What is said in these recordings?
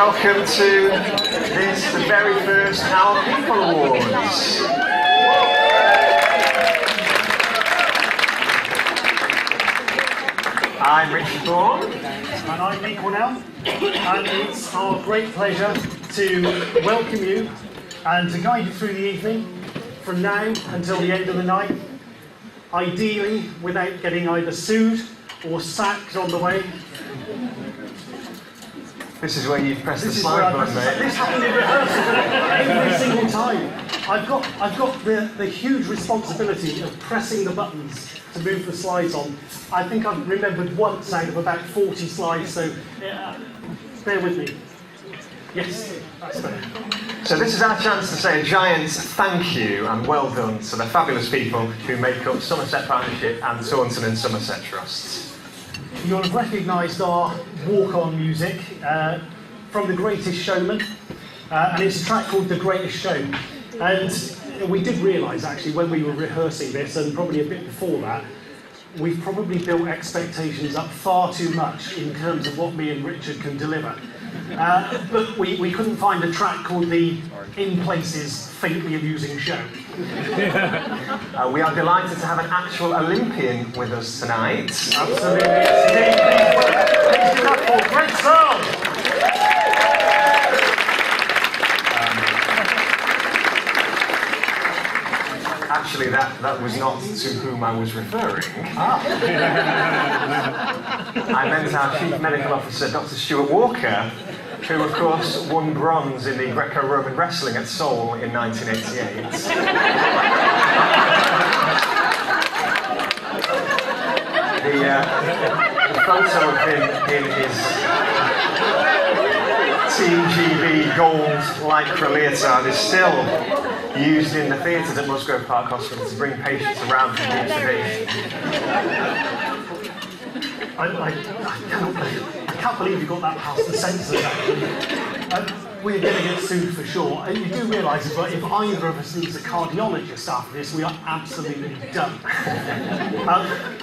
welcome to this, the very first Our People Awards. I'm Richard Bourne. And I'm Lee Cornell. And it's our great pleasure to welcome you and to guide you through the evening from now until the end of the night, ideally without getting either sued or sacked on the way. This is where you've pressed the slide button, mate. This happens in rehearsal every single time. I've got the huge responsibility of pressing the buttons to move the slides on. I think I've remembered once out of about 40 slides, so bear with me. Yes, that's better. So this is our chance to say a giant thank you and well done to the fabulous people who make up Somerset Partnership and Taunton and Somerset Trusts. You'll have recognised our walk-on music from The Greatest Showman, and it's a track called The Greatest Show. And we did realise, actually, when we were rehearsing this, and probably a bit before that, we've probably built expectations up far too much in terms of what me and Richard can deliver. But we couldn't find a track called the In Places Faintly Amusing Show. We are delighted to have an actual Olympian with us tonight. Absolutely. Yes, please give up for Great Sound! Actually, that was not to whom I was referring. I meant our Chief Medical Officer, Dr. Stuart Walker, who, of course, won bronze in the Greco-Roman wrestling at Seoul in 1988. The photo of him in his Team GB gold lycra leotard is still used in the theatres at Musgrove Park Hospital to bring patients around for deep sedation. I can't believe you got that past the censors, actually. We're going to get sued for sure. And you do realise as well, if either of us needs a cardiologist after this, we are absolutely done.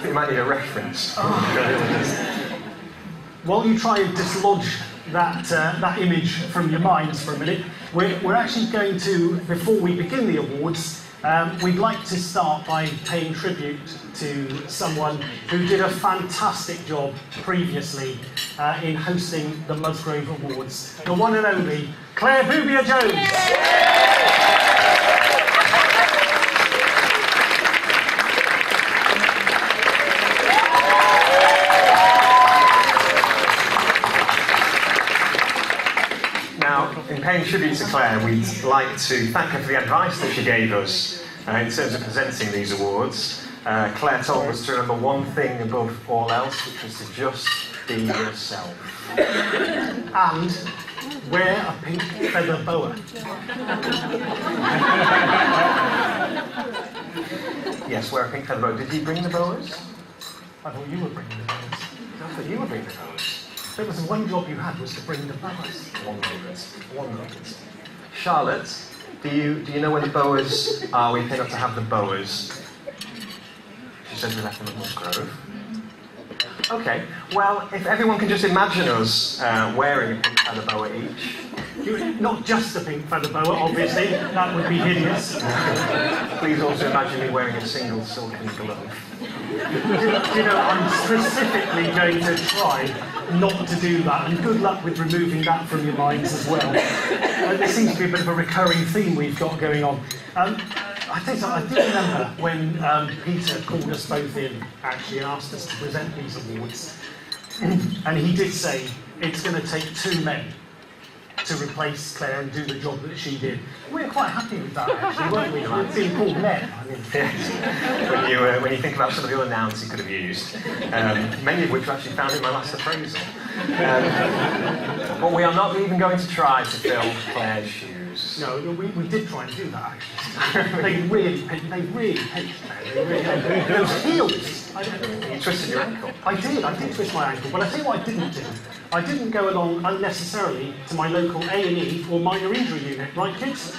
You might need a reference. While you try and dislodge that image from your minds for a minute, we're actually going to, before we begin the awards, we'd like to start by paying tribute to someone who did a fantastic job previously in hosting the Musgrove Awards, the one and only Claire Bouvier-Jones. In paying tribute to Claire, we'd like to thank her for the advice that she gave us in terms of presenting these awards. Claire told us to remember one thing above all else, which was to just be yourself. And wear a pink feather boa. Yes, wear a pink feather boa. Did you bring the boas? I thought you were bringing the boas. I thought you were bringing the boas. There was one job you had was to bring the boas. One moment. Charlotte, do you know where the boas are? We pay not to have the boas. She says we left them at Musgrove. Okay, well, if everyone can just imagine us wearing a pink feather boa each. Not just a pink feather boa, obviously, that would be hideous. Please also imagine me wearing a single silken glove. Do you know, I'm specifically going to try not to do that, and good luck with removing that from your minds as well. There seems to be a bit of a recurring theme we've got going on. I tell you something, I do remember when Peter called us both in, actually, and asked us to present these awards. And he did say, it's going to take two men to replace Claire and do the job that she did. We're quite happy with that, actually, weren't we? We're being called men. I mean, yes. When you think about some of the other nouns he could have used, many of which were actually found in my last appraisal. But we are not even going to try to fill Claire's shoes. No, we did try and do that, actually. They really pinched Claire. Those heels. You twisted your ankle. I did twist my ankle, but I tell you what I didn't do. I didn't go along unnecessarily to my local A&E or minor injury unit, right kids?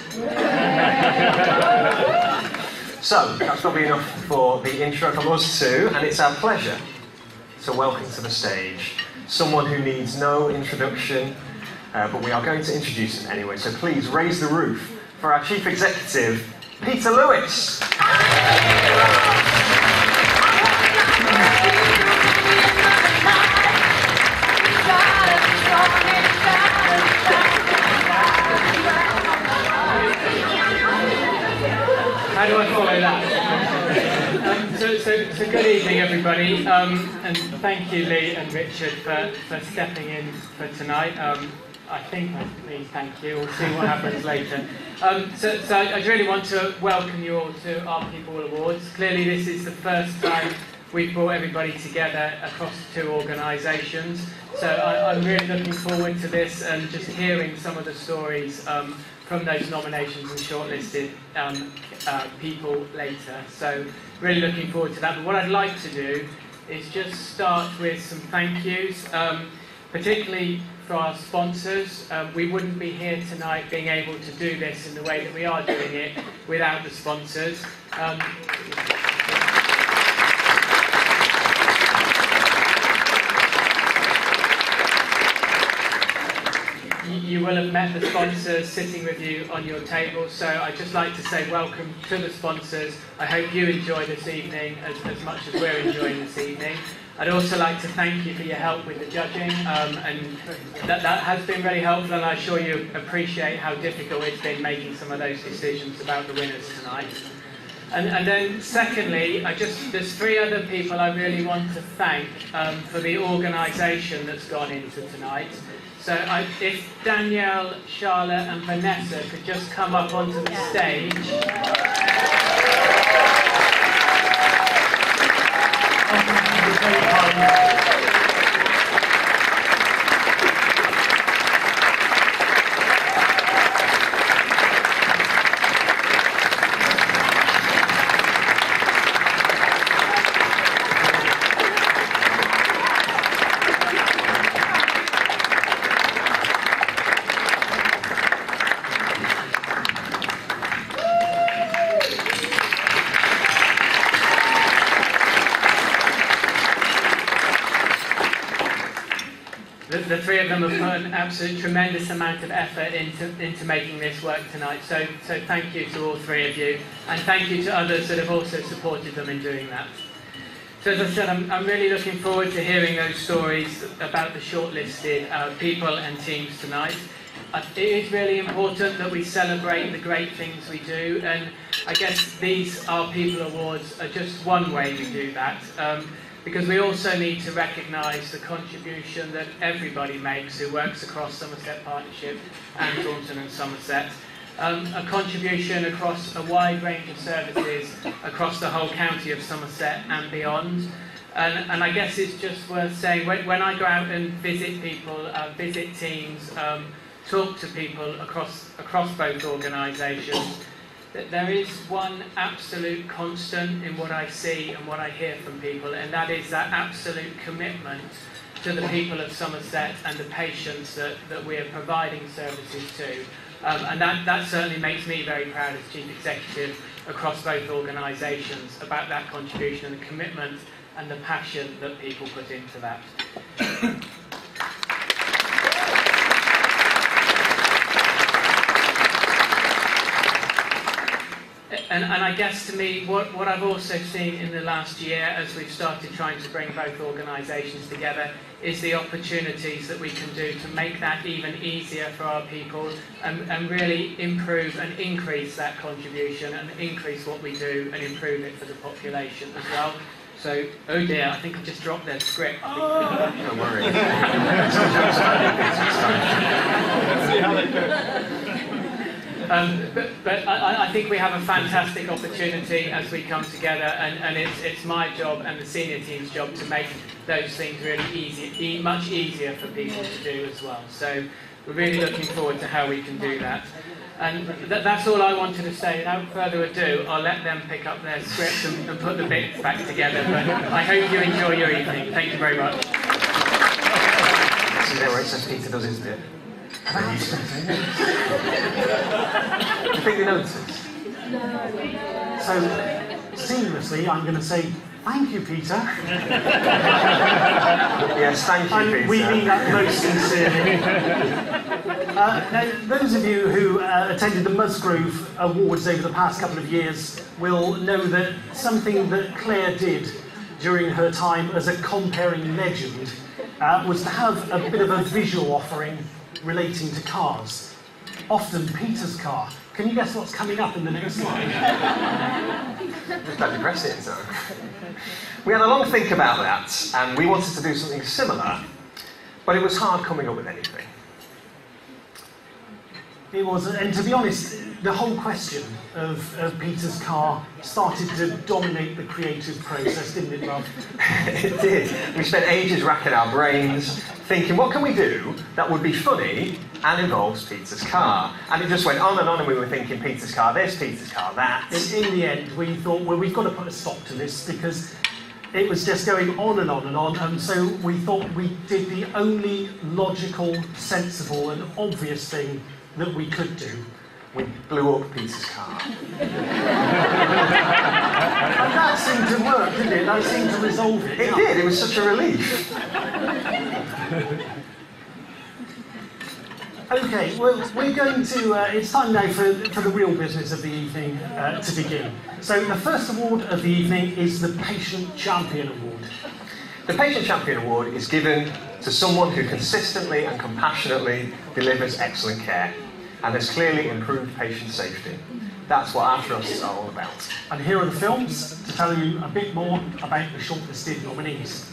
So, that's probably enough for the intro from us too, and it's our pleasure to welcome to the stage someone who needs no introduction, but we are going to introduce him anyway. So please raise the roof for our Chief Executive, Peter Lewis. How do I follow that? So good evening, everybody, and thank you, Lee and Richard, for stepping in for tonight. I think I mean thank you. We'll see what happens later. So I really want to welcome you all to our People Awards. Clearly, this is the first time we've brought everybody together across two organisations. So I'm really looking forward to this and just hearing some of the stories from those nominations and shortlisted people later. So really looking forward to that. But what I'd like to do is just start with some thank yous, particularly for our sponsors. We wouldn't be here tonight being able to do this in the way that we are doing it without the sponsors. You will have met the sponsors sitting with you on your table, so I'd just like to say welcome to the sponsors. I hope you enjoy this evening as much as we're enjoying this evening. I'd also like to thank you for your help with the judging, and that has been really helpful, and I'm sure you appreciate how difficult it's been making some of those decisions about the winners tonight. And then secondly, there's three other people I really want to thank for the organisation that's gone into tonight. So if Danielle, Charlotte and Vanessa could just come up onto the stage. The three of them have put an absolute tremendous amount of effort into making this work tonight. So thank you to all three of you, and thank you to others that have also supported them in doing that. So as I said, I'm really looking forward to hearing those stories about the shortlisted people and teams tonight. It is really important that we celebrate the great things we do, and I guess these Our People Awards are just one way we do that. Because we also need to recognise the contribution that everybody makes who works across Somerset Partnership and Taunton and Somerset. A contribution across a wide range of services across the whole county of Somerset and beyond. And I guess it's just worth saying, when I go out and visit people, visit teams, talk to people across both organisations, that there is one absolute constant in what I see and what I hear from people, and that is that absolute commitment to the people of Somerset and the patients that we are providing services to. And that certainly makes me very proud as Chief Executive across both organisations about that contribution and the commitment and the passion that people put into that. And I guess to me, what I've also seen in the last year as we've started trying to bring both organisations together is the opportunities that we can do to make that even easier for our people and really improve and increase that contribution and increase what we do and improve it for the population as well. So, oh dear, I think I've just dropped their script. Don't worry. See how they go. But I think we have a fantastic opportunity as we come together, and it's my job and the senior team's job to make those things really easy, much easier for people to do as well. So we're really looking forward to how we can do that. And that's all I wanted to say. Without further ado, I'll let them pick up their scripts and put the bits back together. But I hope you enjoy your evening. Thank you very much. This is where it says Peter does his bit. Do you think they noticed? So, seamlessly, I'm going to say, thank you, Peter. Yes, thank you, Peter. And we mean that most sincerely. Now, those of you who attended the Musgrove Awards over the past couple of years will know that something that Claire did during her time as a comparing legend was to have a bit of a visual offering relating to cars. Often Peter's car. Can you guess what's coming up in the next slide? It's quite depressing, so. We had a long think about that, and we wanted to do something similar, but it was hard coming up with anything. It was, and to be honest, the whole question of Peter's car started to dominate the creative process, didn't it, Rob? It did. We spent ages racking our brains, thinking, what can we do that would be funny and involves Peter's car? And it just went on, and we were thinking, Peter's car this, Peter's car that. In the end, we thought, well, we've got to put a stop to this because it was just going on and on and on, and so we thought we did the only logical, sensible and obvious thing that we could do. We blew up Peter's car. And that seemed to work, didn't it? That seemed to resolve it. It did, it was such a relief. Okay, well, we're going to, it's time now for the real business of the evening to begin. So the first award of the evening is the Patient Champion Award. The Patient Champion Award is given to someone who consistently and compassionately delivers excellent care and has clearly improved patient safety. That's what our trusts are all about. And here are the films to tell you a bit more about the shortlisted nominees.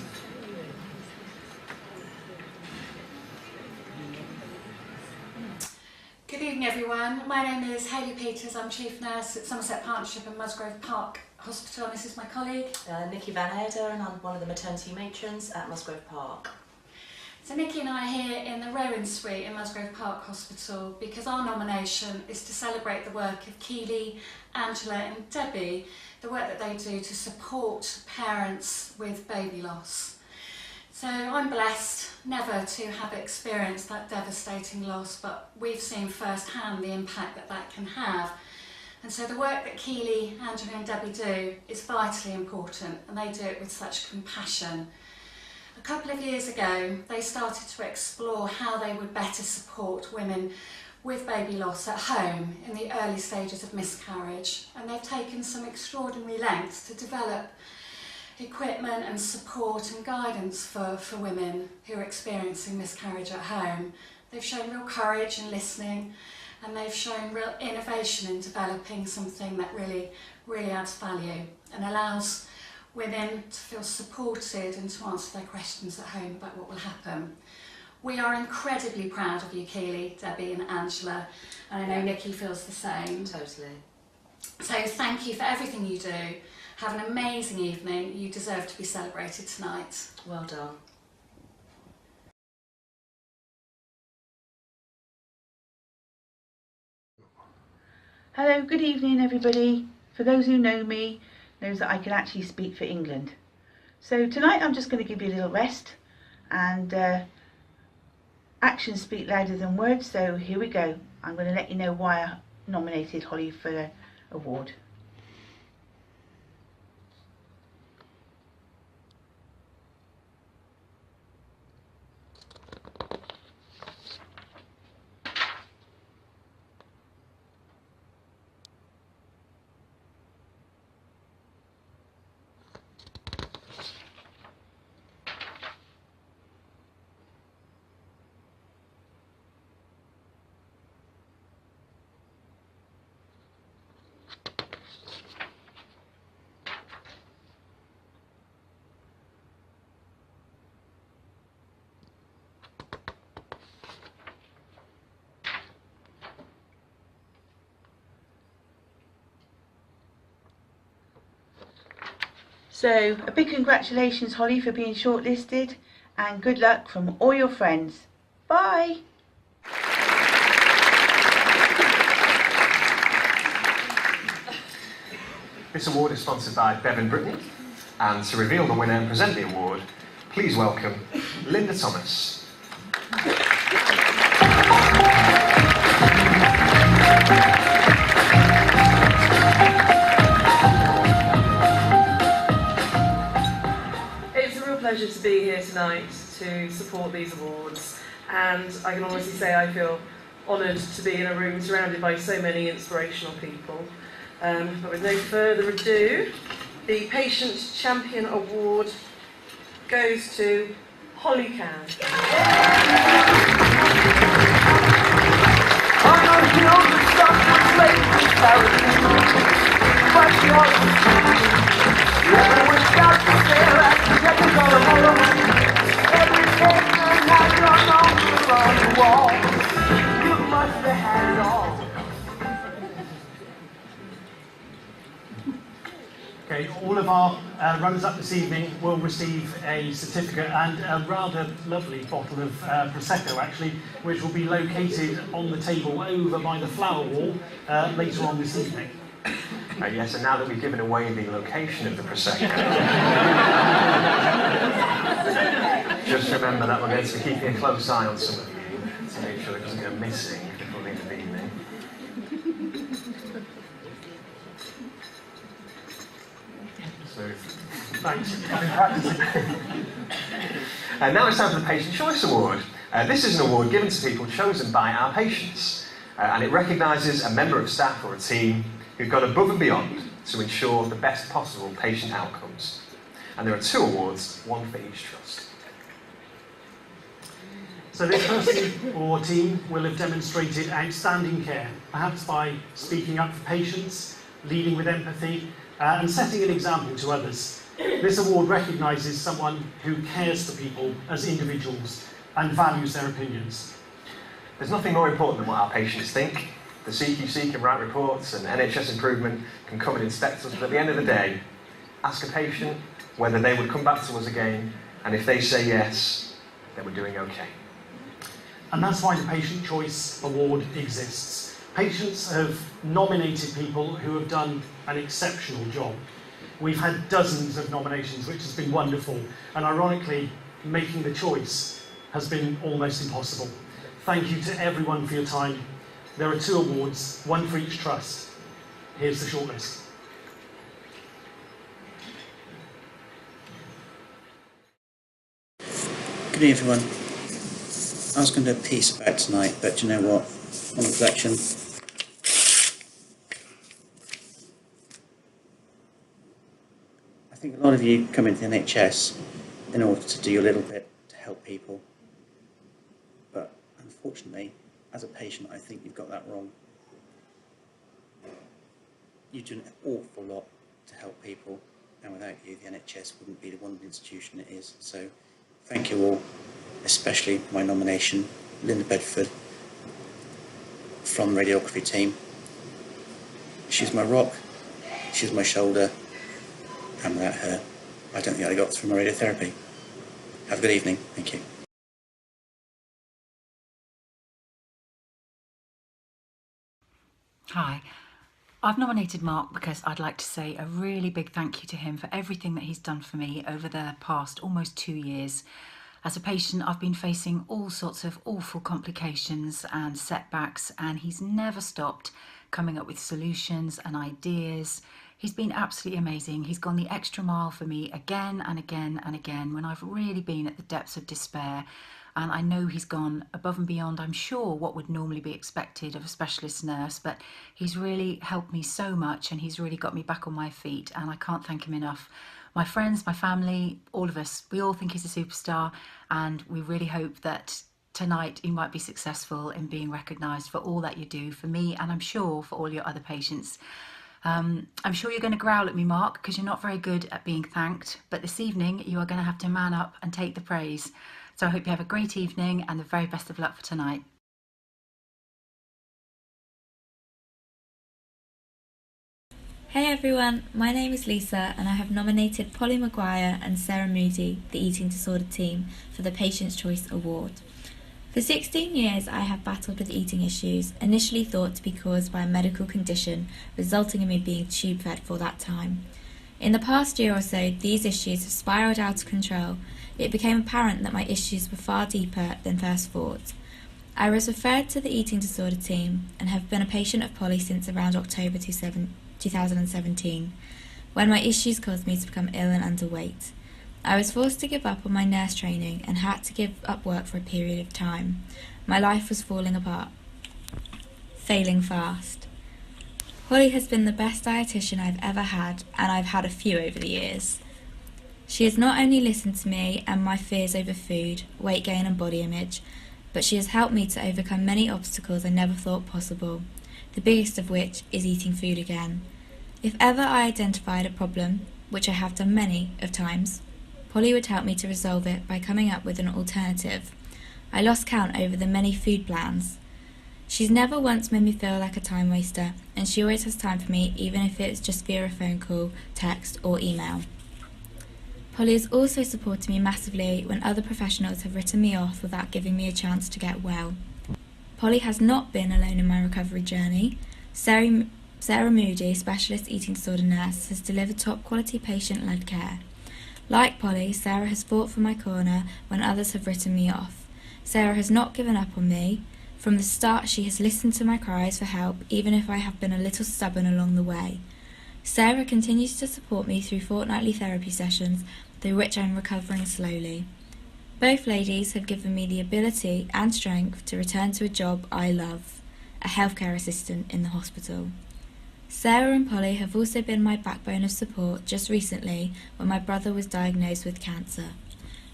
Good evening everyone, my name is Hayley Peters, I'm Chief Nurse at Somerset Partnership and Musgrove Park Hospital, and this is my colleague. Nikki Van Heerden, and I'm one of the maternity matrons at Musgrove Park. So Nikki and I are here in the Rowan Suite in Musgrove Park Hospital because our nomination is to celebrate the work of Keely, Angela and Debbie, the work that they do to support parents with baby loss. So I'm blessed never to have experienced that devastating loss, but we've seen firsthand the impact that that can have. And so the work that Keely, Angela and Debbie do is vitally important, and they do it with such compassion. A couple of years ago, they started to explore how they would better support women with baby loss at home in the early stages of miscarriage. And they've taken some extraordinary lengths to develop equipment and support and guidance for women who are experiencing miscarriage at home. They've shown real courage in listening, and they've shown real innovation in developing something that really adds value and allows women to feel supported and to answer their questions at home about what will happen. We are incredibly proud of you, Keely, Debbie and Angela, and I know Nikki feels the same. Totally. So thank you for everything you do. Have an amazing evening. You deserve to be celebrated tonight. Well done. Hello, good evening everybody. For those who know me, knows that I can actually speak for England. So tonight I'm just going to give you a little rest, and actions speak louder than words, so here we go. I'm going to let you know why I nominated Holly for the award. So a big congratulations, Holly, for being shortlisted, and good luck from all your friends. Bye. This award is sponsored by Bevan Britton, and to reveal the winner and present the award, please welcome Linda Thomas. It's a real pleasure to be here tonight to support these awards, and I can honestly say I feel honoured to be in a room surrounded by so many inspirational people. But with no further ado, the Patient Champion Award goes to Holly Can. Okay, all of our runners-up this evening will receive a certificate and a rather lovely bottle of Prosecco, actually, which will be located on the table over by the flower wall later on this evening. Yes, and now that we've given away the location of the Prosecco, just remember that we're going to be keeping a close eye on some of you to make sure it doesn't go missing before the end of the evening. So, Thanks. I've been practicing. And now it's time for the Patient Choice Award. This is an award given to people chosen by our patients, and it recognises a member of staff or a team who've gone above and beyond to ensure the best possible patient outcomes. And there are 2 awards, one for each trust. So this person or team will have demonstrated outstanding care, perhaps by speaking up for patients, leading with empathy, and setting an example to others. This award recognises someone who cares for people as individuals and values their opinions. There's nothing more important than what our patients think. The CQC can write reports and NHS Improvement can come and inspect us, but at the end of the day, ask a patient whether they would come back to us again, and if they say yes, then we're doing okay. And that's why the Patient Choice Award exists. Patients have nominated people who have done an exceptional job. We've had dozens of nominations, which has been wonderful, and ironically, making the choice has been almost impossible. Thank you to everyone for your time. There are 2 awards, one for each trust. Here's the shortlist. Good evening, everyone. I was going to do a piece about tonight, but do you know what? On reflection, I think a lot of you come into the NHS in order to do a little bit to help people, but unfortunately, as a patient, I think you've got that wrong. You do an awful lot to help people, and without you, the NHS wouldn't be the wonderful institution it is. So, thank you all, especially my nomination, Linda Bedford, from the radiography team. She's my rock, she's my shoulder, and without her, I don't think I got through my radiotherapy. Have a good evening. Thank you. Hi. I've nominated Mark because I'd like to say a really big thank you to him for everything that he's done for me over the past almost 2 years. As a patient, I've been facing all sorts of awful complications and setbacks, and he's never stopped coming up with solutions and ideas. He's been absolutely amazing. He's gone the extra mile for me again and again and again when I've really been at the depths of despair. And I know he's gone above and beyond, I'm sure, what would normally be expected of a specialist nurse, but he's really helped me so much and he's really got me back on my feet, and I can't thank him enough. My friends, my family, all of us, we all think he's a superstar, and we really hope that tonight you might be successful in being recognised for all that you do for me, and I'm sure for all your other patients. I'm sure you're going to growl at me, Mark, because you're not very good at being thanked, but this evening you are going to have to man up and take the praise. So I hope you have a great evening and the very best of luck for tonight. Hey everyone, my name is Lisa and I have nominated Polly Maguire and Sarah Moody, the eating disorder team, for the Patient's Choice Award. For 16 years I have battled with eating issues, initially thought to be caused by a medical condition, resulting in me being tube fed for that time. In the past year or so, these issues have spiralled out of control. It became apparent that my issues were far deeper than first thought. I was referred to the eating disorder team and have been a patient of Polly since around October 2017, when my issues caused me to become ill and underweight. I was forced to give up on my nurse training and had to give up work for a period of time. My life was falling apart. failing fast. Holly has been the best dietitian I've ever had, and I've had a few over the years. She has not only listened to me and my fears over food, weight gain and body image, but she has helped me to overcome many obstacles I never thought possible, the biggest of which is eating food again. If ever I identified a problem, which I have done many of times, Polly would help me to resolve it by coming up with an alternative. I lost count over the many food plans. She's never once made me feel like a time waster, and she always has time for me, even if it's just via a phone call, text or email. Polly has also supported me massively when other professionals have written me off without giving me a chance to get well. Polly has not been alone in my recovery journey. Sarah Moody, specialist eating disorder nurse, has delivered top quality patient-led care. Like Polly, Sarah has fought for my corner when others have written me off. Sarah has not given up on me. From the start, she has listened to my cries for help, even if I have been a little stubborn along the way. Sarah continues to support me through fortnightly therapy sessions, through which I am recovering slowly. Both ladies have given me the ability and strength to return to a job I love, a healthcare assistant in the hospital. Sarah and Polly have also been my backbone of support just recently when my brother was diagnosed with cancer,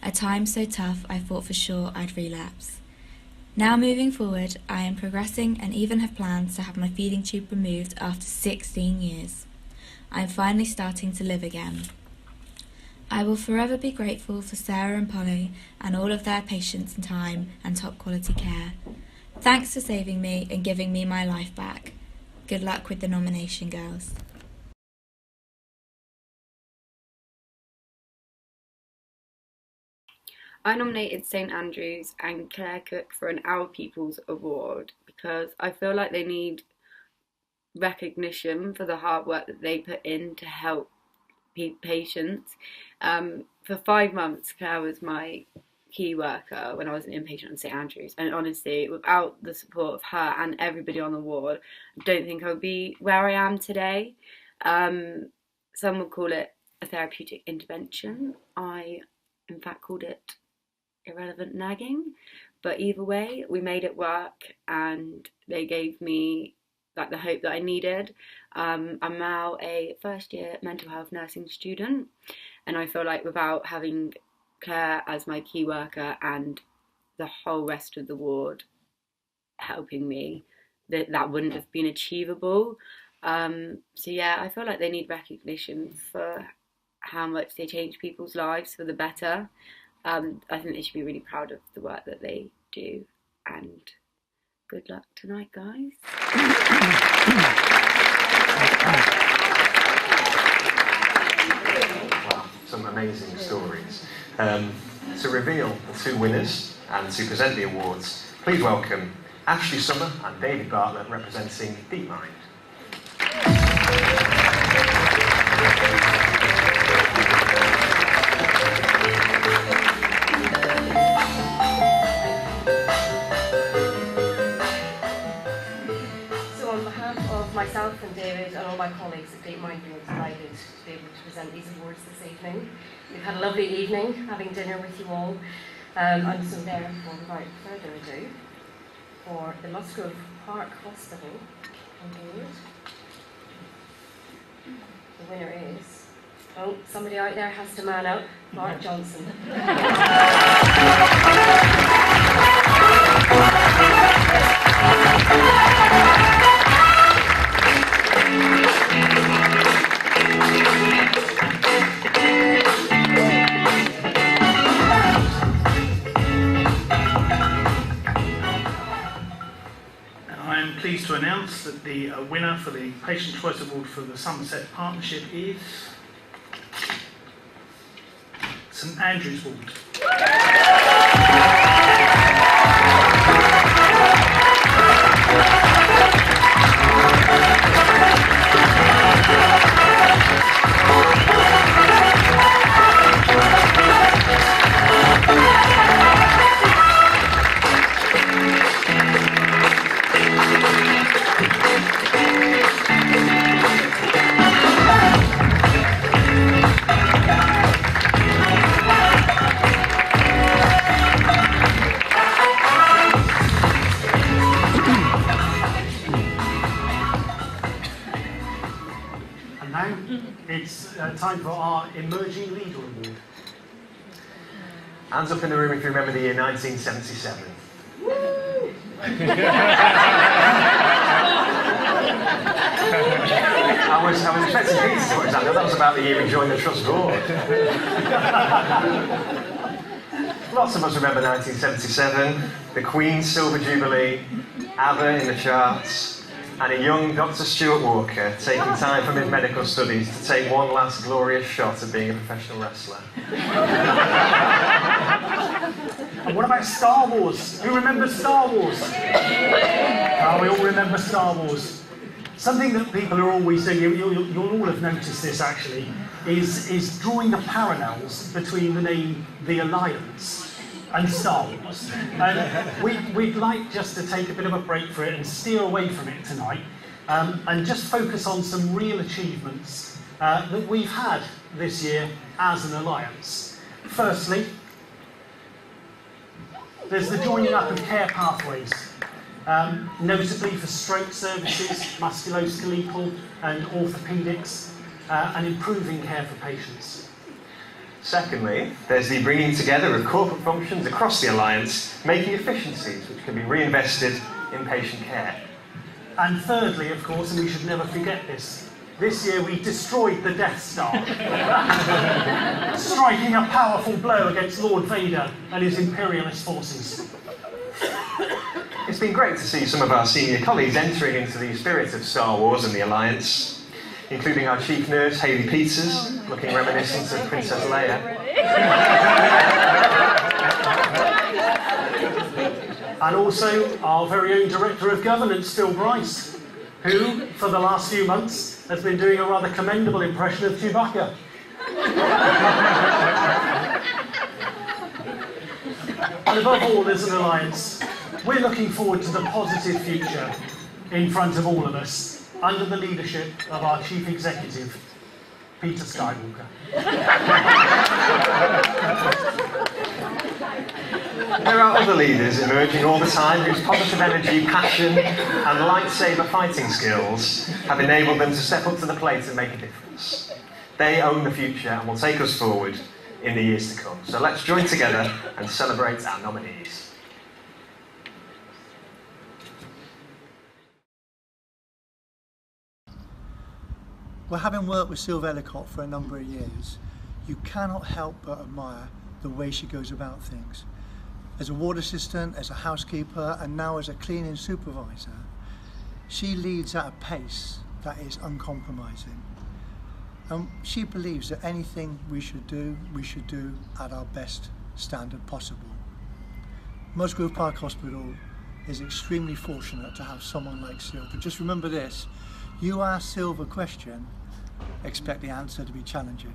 a time so tough I thought for sure I'd relapse. Now moving forward, I am progressing and even have plans to have my feeding tube removed after 16 years. I am finally starting to live again. I will forever be grateful for Sarah and Polly and all of their patience and time and top quality care. Thanks for saving me and giving me my life back. Good luck with the nomination, girls. I nominated St Andrews and Claire Cook for an Our People's Award because I feel like they need recognition for the hard work that they put in to help patients. For 5 months, Claire was my key worker when I was an inpatient on St Andrews, and honestly, without the support of her and everybody on the ward, I don't think I would be where I am today. Some would call it a therapeutic intervention. I, in fact, called it irrelevant nagging, but either way, we made it work, and they gave me the hope that I needed. I'm now a first-year mental health nursing student, and I feel like without having Claire as my key worker and the whole rest of the ward helping me, that wouldn't have been achievable. So yeah, I feel like they need recognition for how much they change people's lives for the better. I think they should be really proud of the work that they do, and good luck tonight, guys. Wow, some amazing stories. To reveal the 2 winners and to present the awards, please welcome Ashley Summer and David Bartlett representing DeepMind. Myself and David and all my colleagues at DeepMind are delighted to be able to present these awards this evening. We've had a lovely evening having dinner with you all, and so therefore, without further ado, for the Musgrove Park Hospital Award, the winner is, oh, somebody out there has to man up, Mark Johnson. I'm pleased to announce that the winner for the Patient Choice Award for the Somerset Partnership is St Andrews Ward. now it's time for our Emerging Leader Award. Hands up in the room if you remember the year 1977. I was expecting Peter to put his hand up. That was about the year he joined the Trust board. Lots of us remember 1977, the Queen's Silver Jubilee, ABBA in the charts, and a young Dr. Stuart Walker taking time from his medical studies to take one last glorious shot at being a professional wrestler. And what about Star Wars? Who remembers Star Wars? Oh, we all remember Star Wars. Something that people are always doing, you'll all have noticed this actually, is drawing the parallels between the name The Alliance and Star Wars. And we'd like just to take a bit of a break for it and steer away from it tonight, and just focus on some real achievements that we've had this year as an alliance. Firstly, there's the joining up of care pathways, notably for stroke services, musculoskeletal and orthopaedics, and improving care for patients. Secondly, there's the bringing together of corporate functions across the Alliance, making efficiencies which can be reinvested in patient care. And thirdly, of course, and we should never forget this year we destroyed the Death Star, striking a powerful blow against Lord Vader and his imperialist forces. It's been great to see some of our senior colleagues entering into the spirit of Star Wars and the Alliance, including our chief nurse, Hayley Peters, looking reminiscent of Princess Leia. And also our very own Director of Governance, Phil Bryce, who, for the last few months, has been doing a rather commendable impression of Chewbacca. And above all, as an alliance, we're looking forward to the positive future in front of all of us, under the leadership of our Chief Executive, Peter Skywalker. There are other leaders emerging all the time whose positive energy, passion and lightsaber fighting skills have enabled them to step up to the plate and make a difference. They own the future and will take us forward in the years to come. So let's join together and celebrate our nominees. Well, having worked with Sylve Ellicott for a number of years, you cannot help but admire the way she goes about things. As a ward assistant, as a housekeeper, and now as a cleaning supervisor, she leads at a pace that is uncompromising. And she believes that anything we should do at our best standard possible. Musgrove Park Hospital is extremely fortunate to have someone like Sylve. But just remember this, you ask Sylve a question, expect the answer to be challenging.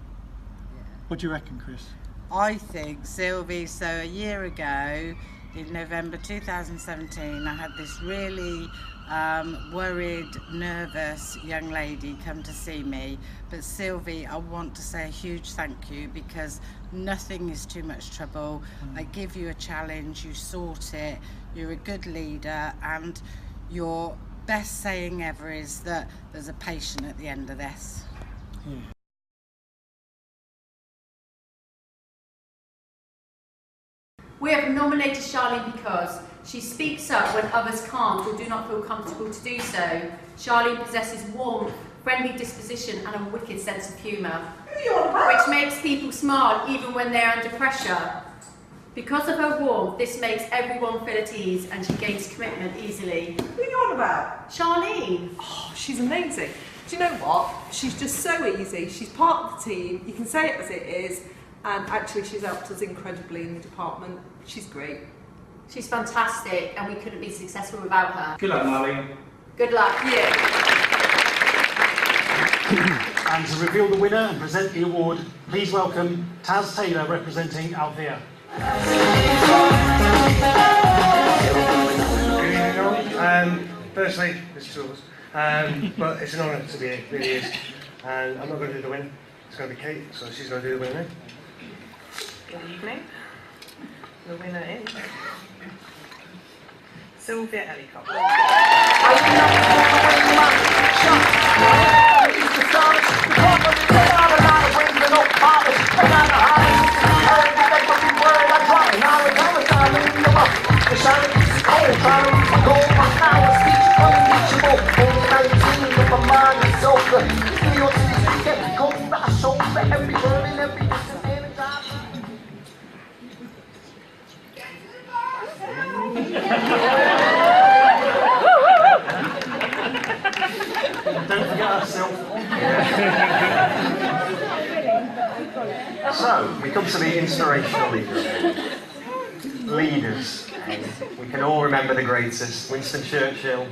What do you reckon, Chris? I think Sylvie, so a year ago, in November 2017, I had this really worried, nervous young lady come to see me. But Sylvie, I want to say a huge thank you, because nothing is too much trouble. I give you a challenge, you sort it, you're a good leader, and your best saying ever is that there's a patient at the end of this. Yeah. We have nominated Charlene because she speaks up when others can't or do not feel comfortable to do so. Charlene possesses warmth, friendly disposition and a wicked sense of humour, which makes people smile even when they're under pressure. Because of her warmth, this makes everyone feel at ease and she gains commitment easily. Who are you on about? Charlene. Oh, she's amazing. Do you know what? She's just so easy. She's part of the team. You can say it as it is. And actually she's helped us incredibly in the department. She's great. She's fantastic and we couldn't be successful without her. Good luck, Marlene. Good luck. Yeah. And to reveal the winner and present the award, please welcome Taz Taylor representing Althea. Good evening, all. Firstly, there's two of us, but it's an honour to be here, it really is. And I'm not going to do the winner. It's going to be Kate, so she's going to do the winner. Good evening. The winner is Sylvia Ellicott. trying to reach my goal, my power, speech unreachable. Only 19, but my mind is over. Feel to this weekend, goals that I show for every word and every disadvantage I Don't forget ourselves. So, we come to the inspirational leader. Leaders. We can all remember the greatest. Winston Churchill,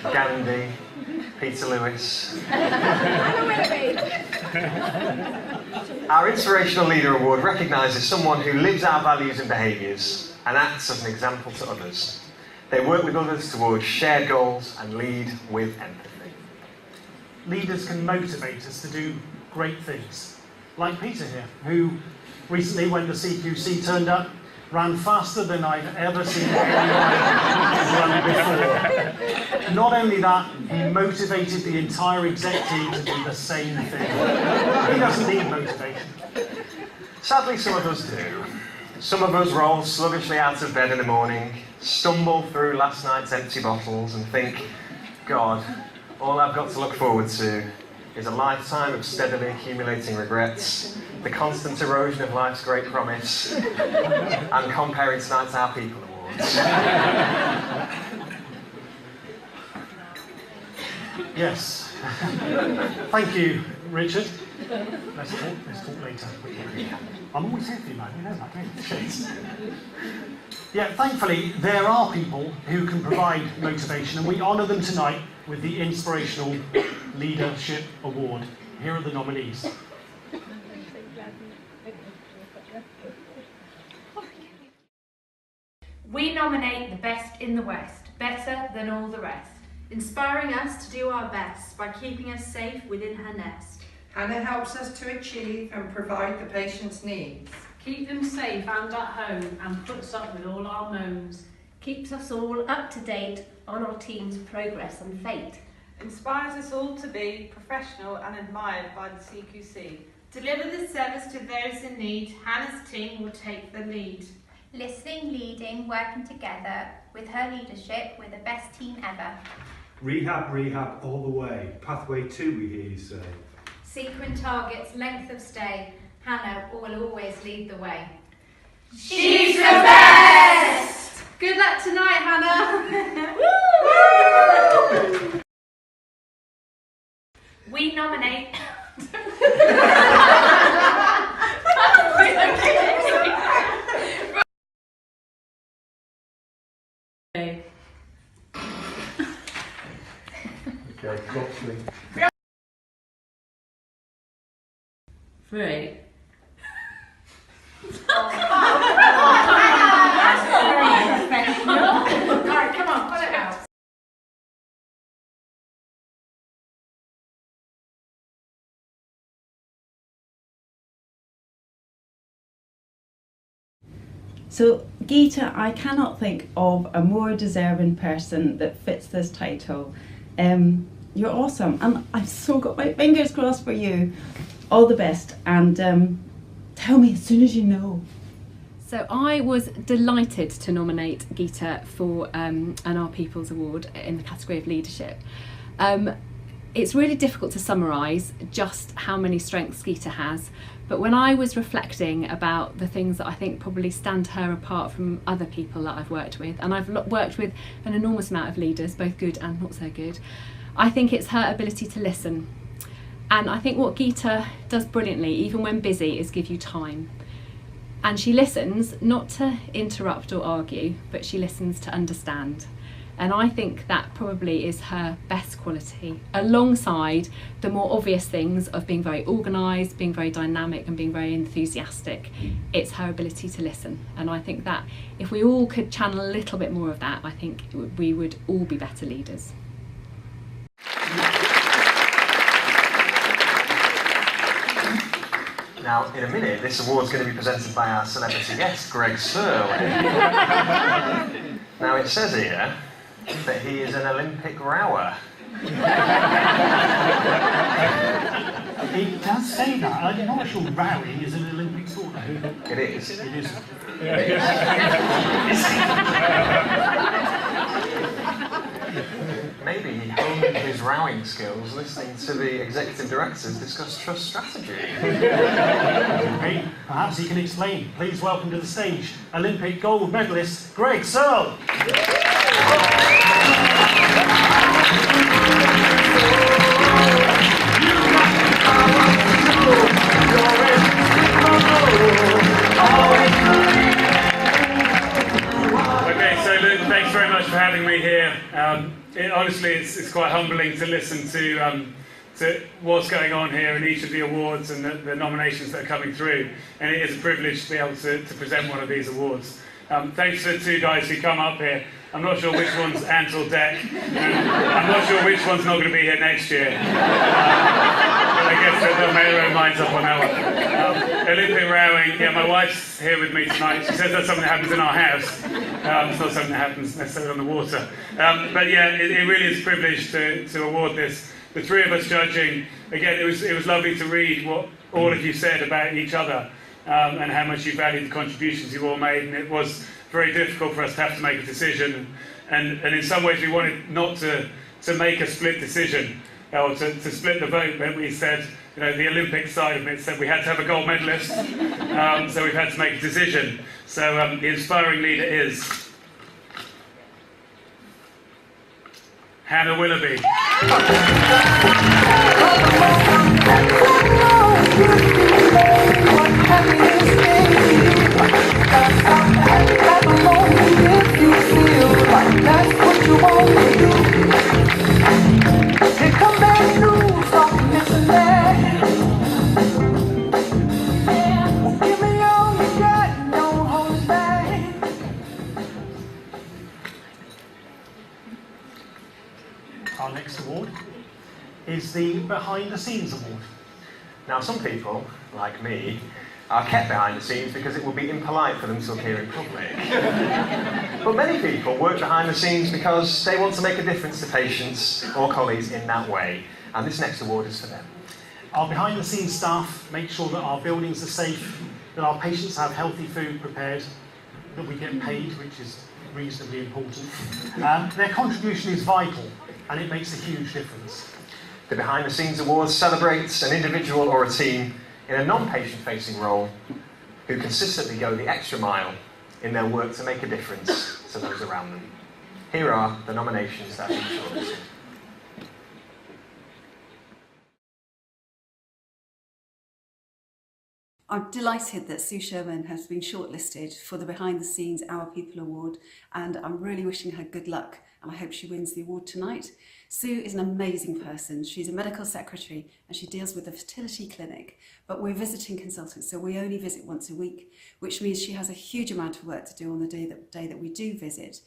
Gandhi, Peter Lewis. Our Inspirational Leader Award recognises someone who lives our values and behaviours and acts as an example to others. They work with others towards shared goals and lead with empathy. Leaders can motivate us to do great things. Like Peter here, who recently, when the CQC turned up, ran faster than I've ever seen anyone run before. Not only that, he motivated the entire exec team to do the same thing. He doesn't need motivation. Sadly, some of us do. Some of us roll sluggishly out of bed in the morning, stumble through last night's empty bottles and think, God, all I've got to look forward to is a lifetime of steadily accumulating regrets, the constant erosion of life's great promise, and comparing tonight's Our People Awards. Yes. Thank you, Richard. Let's talk later. I'm always here for you, man. You know that, don't you? Yeah, thankfully, there are people who can provide motivation, and we honour them tonight with the Inspirational Leadership Award. Here are the nominees. We nominate the best in the West, better than all the rest, inspiring us to do our best by keeping us safe within her nest. Hannah helps us to achieve and provide the patient's needs. Keep them safe and at home and puts up with all our moans. Keeps us all up to date on our team's progress and fate. Inspires us all to be professional and admired by the CQC. Deliver the service to those in need. Hannah's team will take the lead. Listening, leading, working together. With her leadership, we're the best team ever. Rehab, rehab all the way. Pathway 2, we hear you say. Sequin targets, length of stay. Hannah will always lead the way. She's the best! Good luck tonight, Hannah! Woo! We nominate... Okay, Coxley. 3. Alright, come on, put it out. So, Geeta, I cannot think of a more deserving person that fits this title. You're awesome, and I've so got my fingers crossed for you. All the best, and tell me as soon as you know. So I was delighted to nominate Geeta for an Our People's Award in the category of leadership. It's really difficult to summarise just how many strengths Geeta has, but when I was reflecting about the things that I think probably stand her apart from other people that I've worked with, and I've worked with an enormous amount of leaders, both good and not so good, I think it's her ability to listen. And I think what Geeta does brilliantly, even when busy, is give you time. And she listens not to interrupt or argue, but she listens to understand. And I think that probably is her best quality, alongside the more obvious things of being very organised, being very dynamic and being very enthusiastic. It's her ability to listen. And I think that if we all could channel a little bit more of that, I think we would all be better leaders. Now, in a minute, this award's going to be presented by our celebrity guest, Greg Serling. Now, it says here that he is an Olympic rower. It does say that. I'm not sure rowing is an Olympic sport. It is. It is. maybe he honed his rowing skills listening to the executive directors discuss trust strategy. Okay, perhaps he can explain. Please welcome to the stage Olympic gold medalist Greg Searle. Okay, so Luke, thanks very much for having me here. Honestly, it's quite humbling to listen to what's going on here in each of the awards and the nominations that are coming through. And it is a privilege to be able to present one of these awards. Thanks to the two guys who come up here. I'm not sure which one's Ant or Deck. I'm not sure which one's not going to be here next year. But I guess they'll make their own minds up on that one. Olympic rowing, yeah, my wife's here with me tonight. She says that's something that happens in our house. It's not something that happens necessarily on the water. But yeah, it really is a privilege to award this. The three of us judging, again, it was lovely to read what all of you said about each other and how much you valued the contributions you all made, and it was very difficult for us to have to make a decision, and in some ways we wanted not to make a split decision, or to split the vote, but we said, you know, the Olympic side of it said we had to have a gold medalist, so we've had to make a decision. So the inspiring leader is Hannah Willoughby. Our next award is the Behind the Scenes Award. Now, some people, like me, are kept behind the scenes because it would be impolite for them to appear in public. But many people work behind the scenes because they want to make a difference to patients or colleagues in that way, and this next award is for them. Our behind the scenes staff make sure that our buildings are safe, that our patients have healthy food prepared, that we get paid, which is reasonably important. Their contribution is vital, and it makes a huge difference. The Behind the Scenes Awards celebrates an individual or a team in a non-patient facing role who consistently go the extra mile in their work to make a difference to those around them. Here are the nominations that have been shortlisted. I'm delighted that Sue Sherman has been shortlisted for the Behind the Scenes Our People Award, and I'm really wishing her good luck, and I hope she wins the award tonight. Sue is an amazing person. She's a medical secretary and she deals with the fertility clinic, but we're visiting consultants, so we only visit once a week, which means she has a huge amount of work to do on the day that we do visit.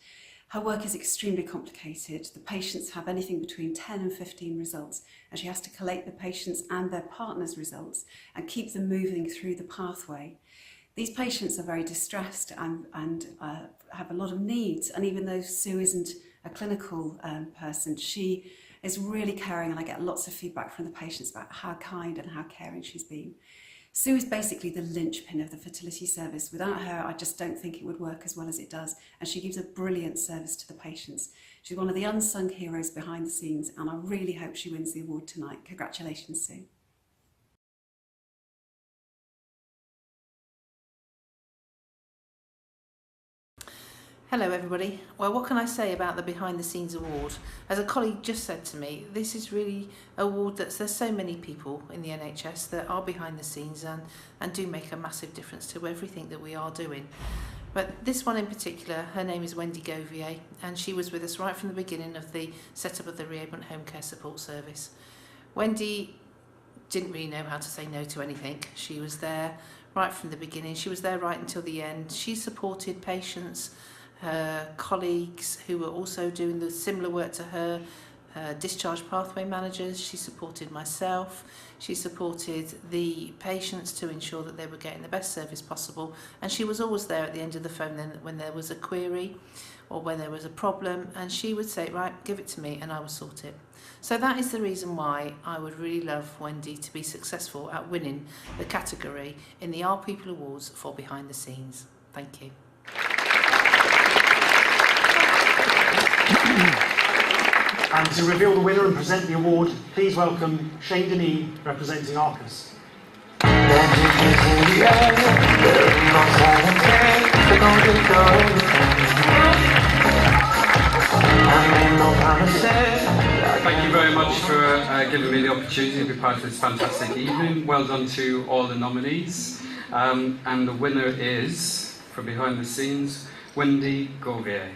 Her work is extremely complicated. The patients have anything between 10 and 15 results, and she has to collate the patients and their partners' results and keep them moving through the pathway. These patients are very distressed and have a lot of needs, and even though Sue isn't a clinical person, she is really caring, and I get lots of feedback from the patients about how kind and how caring she's been. Sue is basically the linchpin of the fertility service. Without her, I just don't think it would work as well as it does, and she gives a brilliant service to the patients. She's one of the unsung heroes behind the scenes, and I really hope she wins the award tonight. Congratulations, Sue. Hello everybody. Well, what can I say about the Behind the Scenes Award? As a colleague just said to me, this is really an award there's so many people in the NHS that are behind the scenes and do make a massive difference to everything that we are doing. But this one in particular, her name is Wendy Govier, and she was with us right from the beginning of the setup of the Reopen Home Care Support Service. Wendy didn't really know how to say no to anything. She was there right from the beginning. She was there right until the end. She supported patients, her colleagues who were also doing the similar work to her, discharge pathway managers. She supported myself. She supported the patients to ensure that they were getting the best service possible, and she was always there at the end of the phone then when there was a query or when there was a problem, and she would say, right, give it to me and I will sort it. So that is the reason why I would really love Wendy to be successful at winning the category in the Our People Awards for Behind the Scenes. Thank you. And to reveal the winner and present the award, please welcome Shane Denis representing Arcus. Thank you very much for giving me the opportunity to be part of this fantastic evening. Well done to all the nominees. And the winner is, for Behind the Scenes, Wendy Gauvier.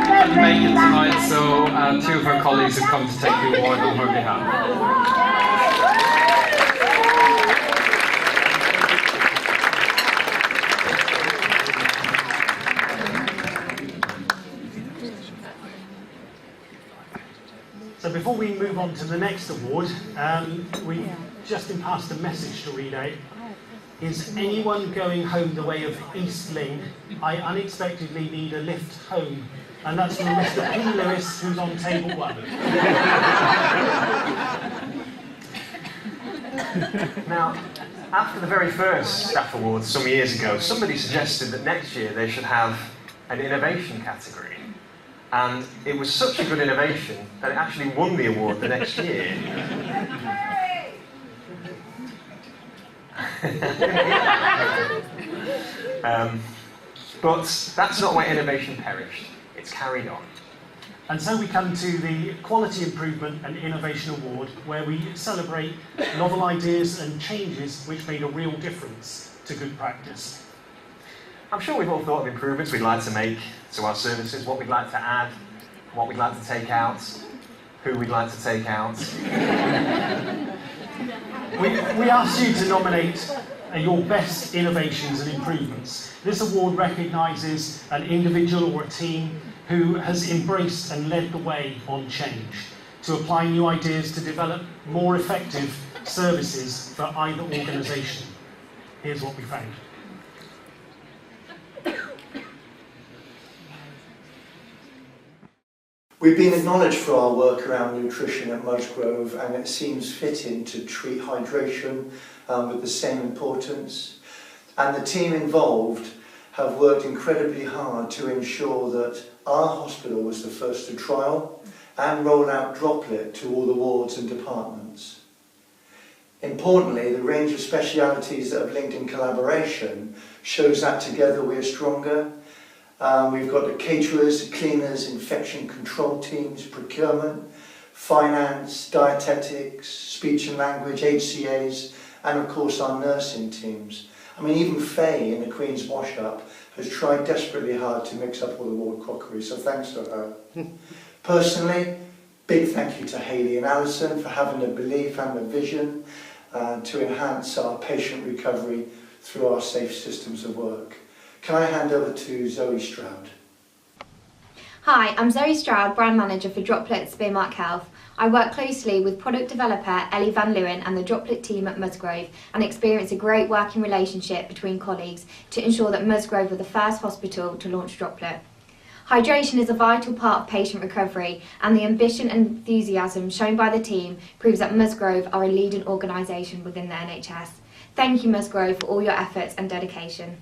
Couldn't make it tonight, so two of her colleagues have come to take the award on her behalf. So before we move on to the next award, we've just been passed a message to read out. Is anyone going home the way of East Lynn? I unexpectedly need a lift home. And that's from Mr. P. Lewis, who's on table 1. Now, after the very first staff awards some years ago, somebody suggested that next year they should have an innovation category. And it was such a good innovation that it actually won the award the next year. But that's not where innovation perished. It's carried on. And so we come to the Quality Improvement and Innovation Award, where we celebrate novel ideas and changes which made a real difference to good practice. I'm sure we've all thought of improvements we'd like to make to our services, what we'd like to add, what we'd like to take out, who we'd like to take out. We asked you to nominate your best innovations and improvements. This award recognises an individual or a team who has embraced and led the way on change, to apply new ideas to develop more effective services for either organisation. Here's what we found. We've been acknowledged for our work around nutrition at Musgrove, and it seems fitting to treat hydration with the same importance. And the team involved have worked incredibly hard to ensure that our hospital was the first to trial and roll out Droplet to all the wards and departments. Importantly, the range of specialities that have linked in collaboration shows that together we are stronger. We've got the caterers, cleaners, infection control teams, procurement, finance, dietetics, speech and language, HCAs, and of course our nursing teams. I mean, even Faye in the Queen's Wash-Up has tried desperately hard to mix up all the ward crockery, so thanks to her. Personally, big thank you to Hayley and Alison for having the belief and the vision to enhance our patient recovery through our safe systems of work. Can I hand over to Zoe Stroud? Hi, I'm Zoe Stroud, Brand Manager for Droplet at Spearmark Health. I work closely with product developer Ellie Van Leeuwen and the Droplet team at Musgrove and experience a great working relationship between colleagues to ensure that Musgrove were the first hospital to launch Droplet. Hydration is a vital part of patient recovery, and the ambition and enthusiasm shown by the team proves that Musgrove are a leading organisation within the NHS. Thank you, Musgrove, for all your efforts and dedication.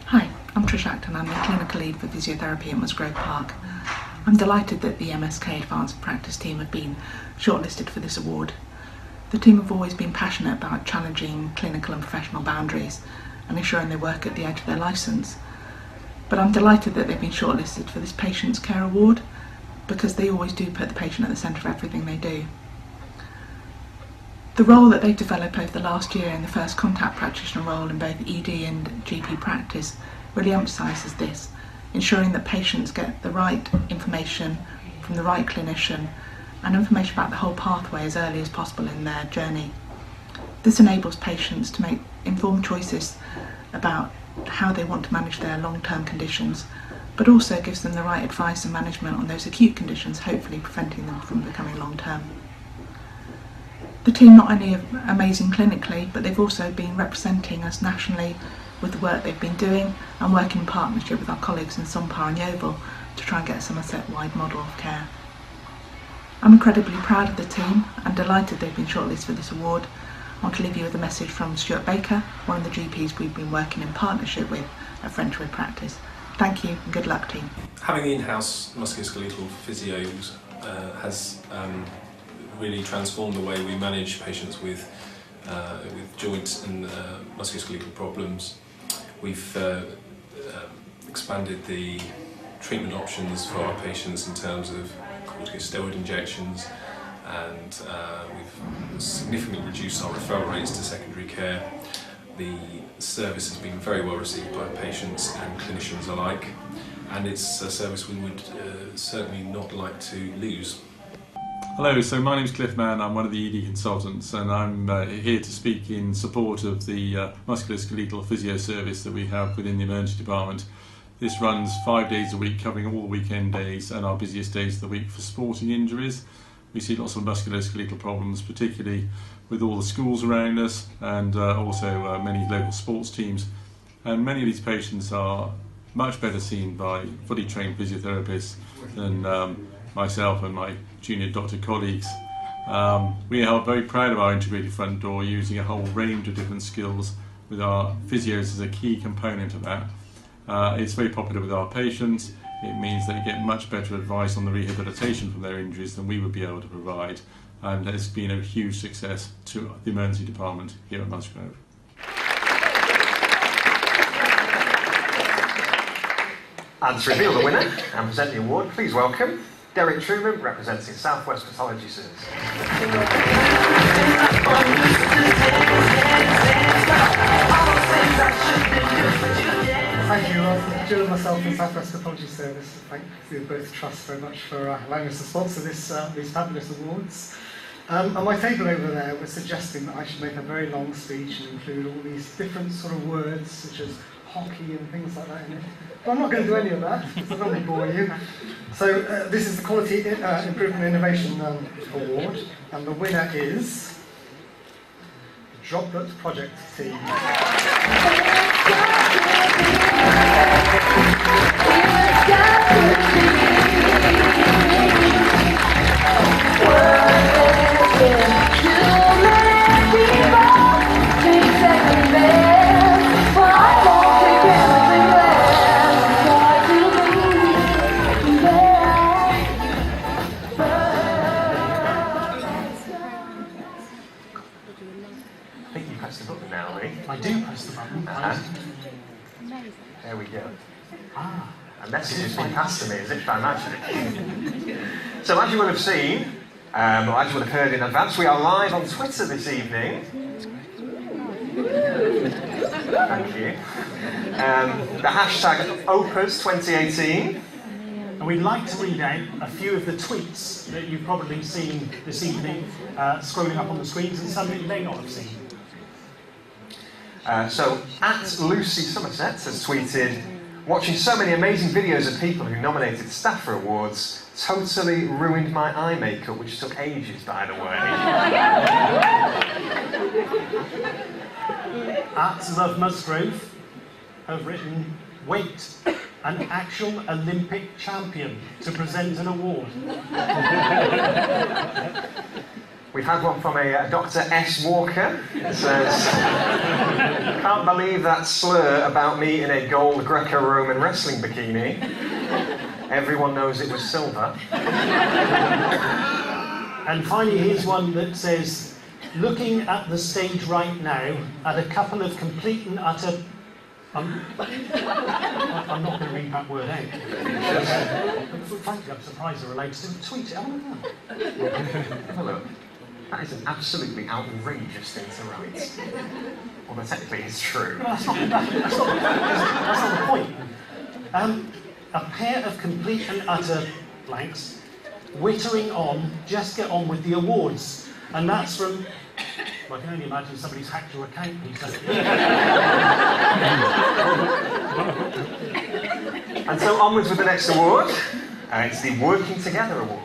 Hi, I'm Trish Acton. I'm the clinical lead for physiotherapy at Musgrove Park. I'm delighted that the MSK Advanced Practice team have been shortlisted for this award. The team have always been passionate about challenging clinical and professional boundaries and ensuring they work at the edge of their licence. But I'm delighted that they've been shortlisted for this Patients Care Award because they always do put the patient at the centre of everything they do. The role that they've developed over the last year in the first contact practitioner role in both ED and GP practice really emphasises this, ensuring that patients get the right information from the right clinician and information about the whole pathway as early as possible in their journey. This enables patients to make informed choices about how they want to manage their long-term conditions, but also gives them the right advice and management on those acute conditions, hopefully preventing them from becoming long-term. The team not only are amazing clinically, but they've also been representing us nationally with the work they've been doing and working in partnership with our colleagues in Sonpar and Yeovil to try and get a Somerset-wide model of care. I'm incredibly proud of the team and delighted they've been shortlisted for this award. I want to leave you with a message from Stuart Baker, one of the GPs we've been working in partnership with at Frenchwood Practice. Thank you and good luck, team. Having in-house musculoskeletal physios has really transformed the way we manage patients with joints and musculoskeletal problems. We've expanded the treatment options for our patients in terms of corticosteroid injections, and we've significantly reduced our referral rates to secondary care. The service has been very well received by patients and clinicians alike, and it's a service we would certainly not like to lose. Hello, so my name is Cliff Mann, I'm one of the ED consultants, and I'm here to speak in support of the musculoskeletal physio service that we have within the emergency department. This runs 5 days a week, covering all the weekend days and our busiest days of the week for sporting injuries. We see lots of musculoskeletal problems, particularly with all the schools around us, and also many local sports teams. And many of these patients are much better seen by fully trained physiotherapists than myself and my junior doctor colleagues. We are very proud of our integrated front door, using a whole range of different skills with our physios as a key component of that. It's very popular with our patients. It means they get much better advice on the rehabilitation from their injuries than we would be able to provide, and it's been a huge success to the emergency department here at Musgrove. And to reveal the winner and present the award, please welcome Derek Truman, representing South West Pathology Service. Thank you, Jill and myself and South West Pathology Service. Thank you both trusts very much for allowing us to sponsor these fabulous awards. On my table over there was suggesting that I should make a very long speech and include all these different sort of words, such as hockey and things like that in it. But I'm not going to do any of that, because I don't want to bore you. So this is the Quality Improvement Innovation Award, and the winner is the Droplet Project Team. I think you pressed the button now, Lee. I do press the button. There we go. A message has been passed to me as if by magic. So as you will have seen, or as you will have heard in advance, we are live on Twitter this evening. Thank you. The hashtag OPUS2018. And we'd like to read out a few of the tweets that you've probably seen this evening scrolling up on the screens, and some that you may not have seen. So, @Lucy Somerset has tweeted, "Watching so many amazing videos of people who nominated staff for awards totally ruined my eye makeup," which took ages, by the way. @LoveMusgrove have written, "Wait, an actual Olympic champion to present an award." We've had one from a Dr. S. Walker. It says, "Can't believe that slur about me in a gold Greco-Roman wrestling bikini. Everyone knows it was silver." And finally, here's one that says, "Looking at the stage right now at a couple of complete and utter..." I'm not going to read that word out. Frankly, I'm surprised they're allowed to tweet it. I want to know. Have a look. That is an absolutely outrageous thing to write. Although technically it's true. That's not the point. A pair of complete and utter blanks, wittering on, just get on with the awards. And that's from... Well, I can only imagine somebody's hacked your account these days. And so onwards with the next award. It's the Working Together Award.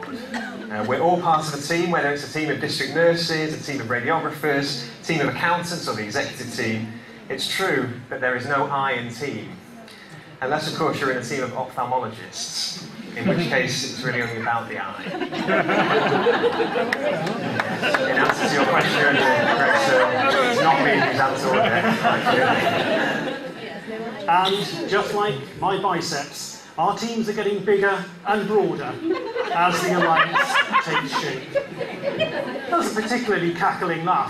We're all part of a team, whether it's a team of district nurses, a team of radiographers, a team of accountants, or the executive team. It's true that there is no I in team. Unless, of course, you're in a team of ophthalmologists. in which case it's really only about the eye. In answer to your question, Greg, it's not me who's answered it. And just like my biceps, our teams are getting bigger and broader as the alliance takes shape. That was a particularly cackling laugh.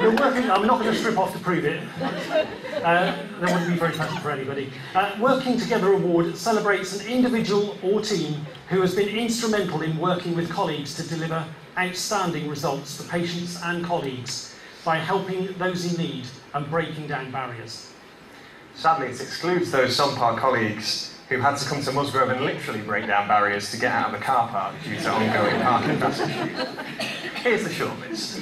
I'm not going to strip off to prove it. That wouldn't be very pleasant for anybody. Working Together Award celebrates an individual or team who has been instrumental in working with colleagues to deliver outstanding results for patients and colleagues by helping those in need and breaking down barriers. Sadly, it excludes those Sunpark colleagues who had to come to Musgrove and literally break down barriers to get out of the car park due to ongoing parking pass issues. Here's the short list.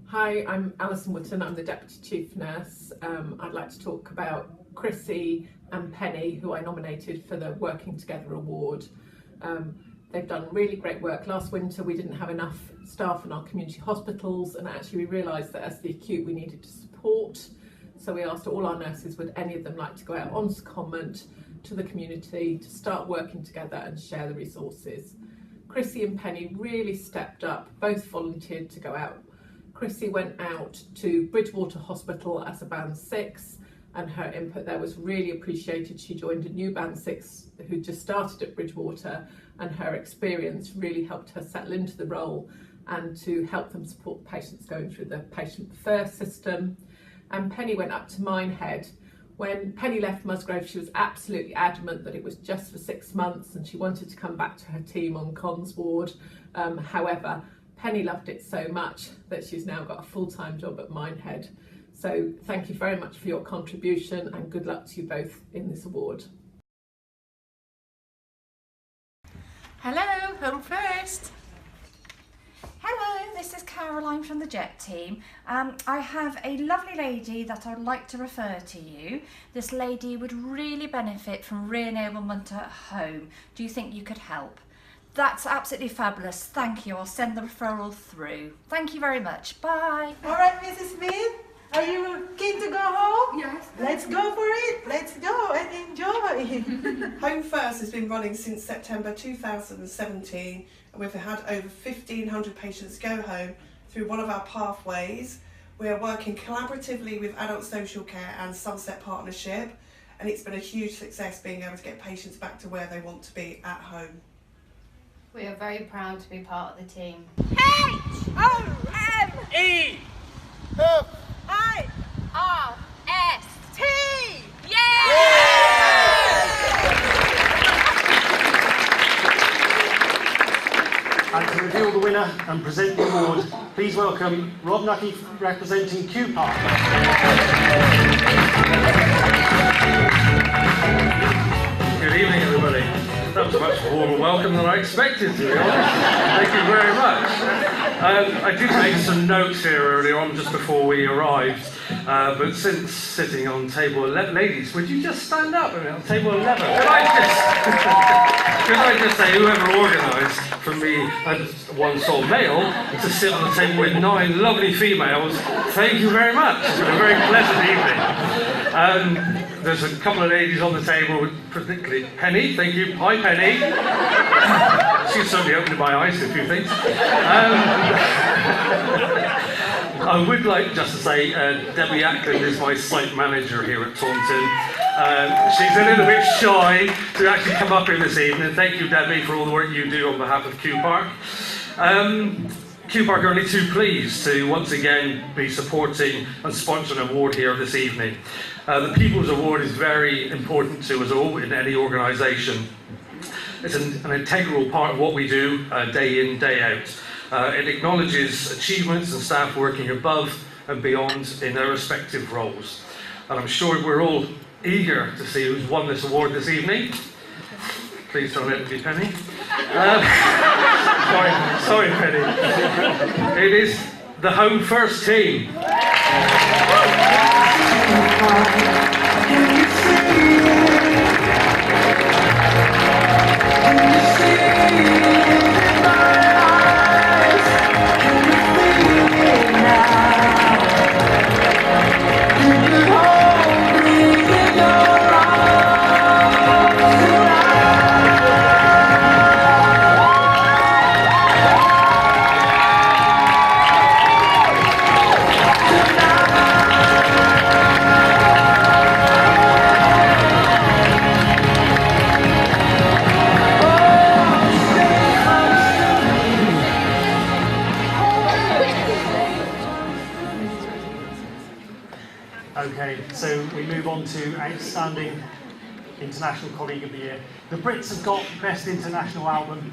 Hi, I'm Alison Wootton, I'm the Deputy Chief Nurse. I'd like to talk about Chrissy and Penny, who I nominated for the Working Together Award. They've done really great work. Last winter we didn't have enough staff in our community hospitals, and actually we realised that as the acute we needed to support. So we asked all our nurses, would any of them like to go out on secondment to the community to start working together and share the resources. Chrissy and Penny really stepped up, both volunteered to go out. Chrissy went out to Bridgewater Hospital as a Band 6, and her input there was really appreciated. She joined a new Band 6 who just started at Bridgewater, and her experience really helped her settle into the role and to help them support patients going through the patient first system. And Penny went up to Minehead. When Penny left Musgrove, she was absolutely adamant that it was just for 6 months and she wanted to come back to her team on Cons ward. However, Penny loved it so much that she's now got a full-time job at Minehead. So thank you very much for your contribution and good luck to you both in this award. Hello, Home First. Hello, this is Caroline from the JET team. I have a lovely lady that I'd like to refer to you. This lady would really benefit from re-enablement at home. Do you think you could help? That's absolutely fabulous. Thank you. I'll send the referral through. Thank you very much. Bye. All right, Mrs. Smith, are you keen to go home? Yes. Let's go for it. Let's go and enjoy. Home First has been running since September 2017, and we've had over 1,500 patients go home through one of our pathways. We are working collaboratively with Adult Social Care and Sunset Partnership, and it's been a huge success being able to get patients back to where they want to be at home. We are very proud to be part of the team. H-O-M-E I-R-S-T. And to reveal the winner and present the award, please welcome Rob Nucky representing Q Park. Good evening, everybody. That was a much warmer welcome than I expected, to be honest. Thank you very much. I did make some notes here earlier on, just before we arrived, but since sitting on table 11, ladies, would you just stand up on table 11? Could I just say, whoever organised for me, one sole male, to sit on the table with 9 lovely females, thank you very much. It's been a very pleasant evening. There's a couple of ladies on the table, particularly Penny. Thank you. Hi, Penny. She's certainly opened my eyes to a few things. I would like just to say Debbie Ackland is my site manager here at Taunton. She's a little bit shy to actually come up here this evening. Thank you, Debbie, for all the work you do on behalf of Q Park. Q Park are only too pleased to once again be supporting and sponsoring an award here this evening. The People's Award is very important to us all in any organisation. It's an integral part of what we do day in, day out. It acknowledges achievements and staff working above and beyond in their respective roles. And I'm sure we're all eager to see who's won this award this evening. Please don't let it be Penny. Sorry, Penny. It is the Home First team. Okay, so we move on to Outstanding International Colleague of the Year. The Brits have got Best International Album.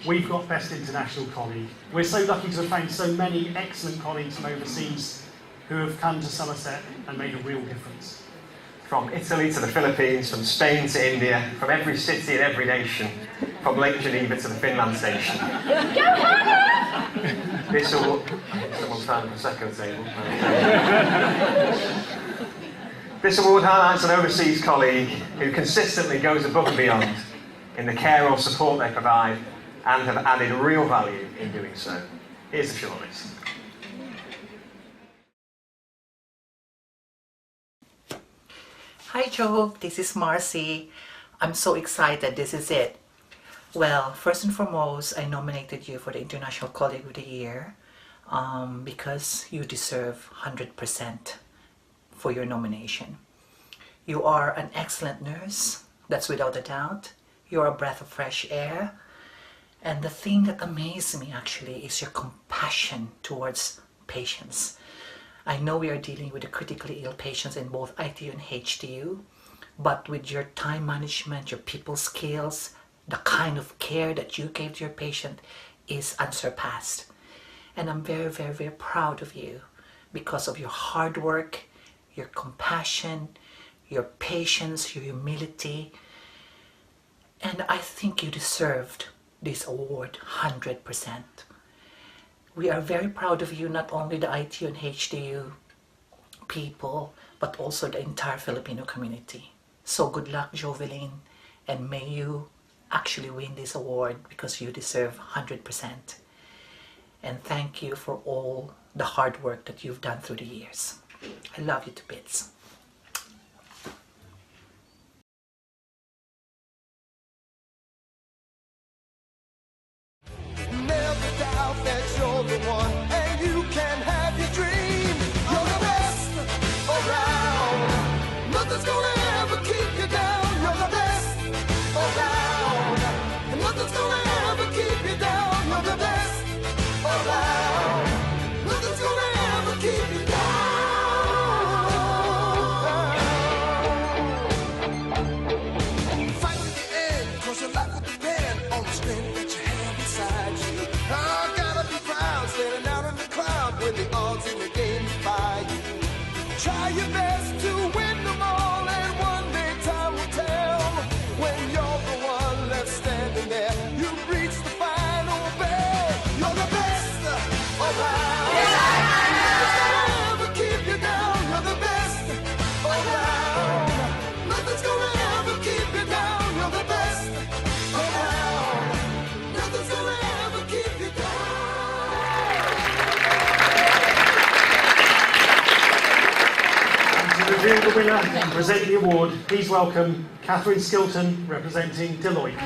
We've got Best International Colleague. We're so lucky to have found so many excellent colleagues from overseas who have come to Somerset and made a real difference. From Italy to the Philippines, from Spain to India, from every city and every nation, from Lake Geneva to the Finland station. This award, someone found the Prosecco table. This award highlights an overseas colleague who consistently goes above and beyond in the care or support they provide and have added real value in doing so. Here's the shortlist. Hi Joe, this is Marcy. I'm so excited, this is it. Well, first and foremost, I nominated you for the International Colleague of the Year because you deserve 100% for your nomination. You are an excellent nurse, that's without a doubt. You're a breath of fresh air. And the thing that amazed me actually is your compassion towards patients. I know we are dealing with the critically ill patients in both ITU and HTU, but with your time management, your people skills, the kind of care that you gave to your patient is unsurpassed. And I'm very, very, very proud of you because of your hard work, your compassion, your patience, your humility. And I think you deserved this award 100%. We are very proud of you, not only the ITU and HTU people, but also the entire Filipino community. So good luck, Jovelyn, and may you actually win this award because you deserve 100%. And thank you for all the hard work that you've done through the years. I love you to bits. Never doubt that you're the one, and you can have your dream. You're the best around. Nothing's gonna ever keep you down. You're the best around. And nothing's gonna ever keep you down. You're the best around. Nothing's gonna ever keep you down. Fight to the end, 'cause your life will depend on the strength that you have inside you. I gotta be proud, standing out in the crowd when the odds in the game by you. Try your best to win them all, and one day time will tell. When you're the one left standing there, you've reached the final bell. You're the best around. Nothing's gonna ever keep you down. You're the best around. Nothing's gonna ever keep you down. You're the best around. Nothing's gonna ever keep you To reveal the winner and present the award, please welcome Catherine Skilton, representing Deloitte.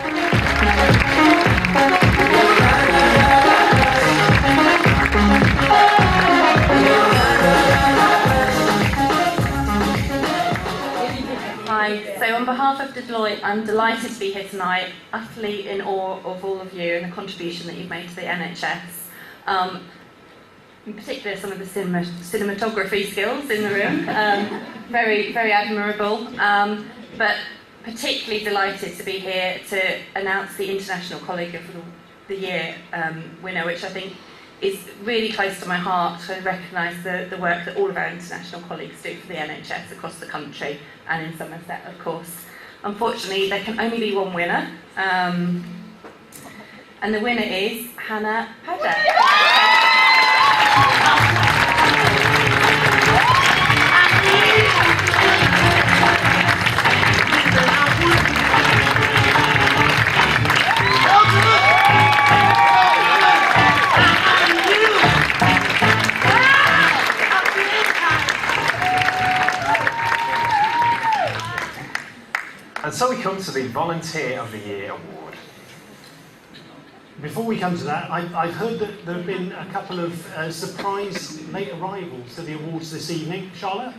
Hi, so on behalf of Deloitte, I'm delighted to be here tonight, utterly in awe of all of you and the contribution that you've made to the NHS. In particular, some of the cinematography skills in the room, very, very admirable, but particularly delighted to be here to announce the International Colleague of the Year winner, which I think is really close to my heart to recognise the work that all of our international colleagues do for the NHS across the country and in Somerset, of course. Unfortunately, there can only be one winner, and the winner is Hannah Padder. And so we come to the Volunteer of the Year award. Before we come to that, I've heard that there have been a couple of surprise late arrivals to the awards this evening. Charlotte?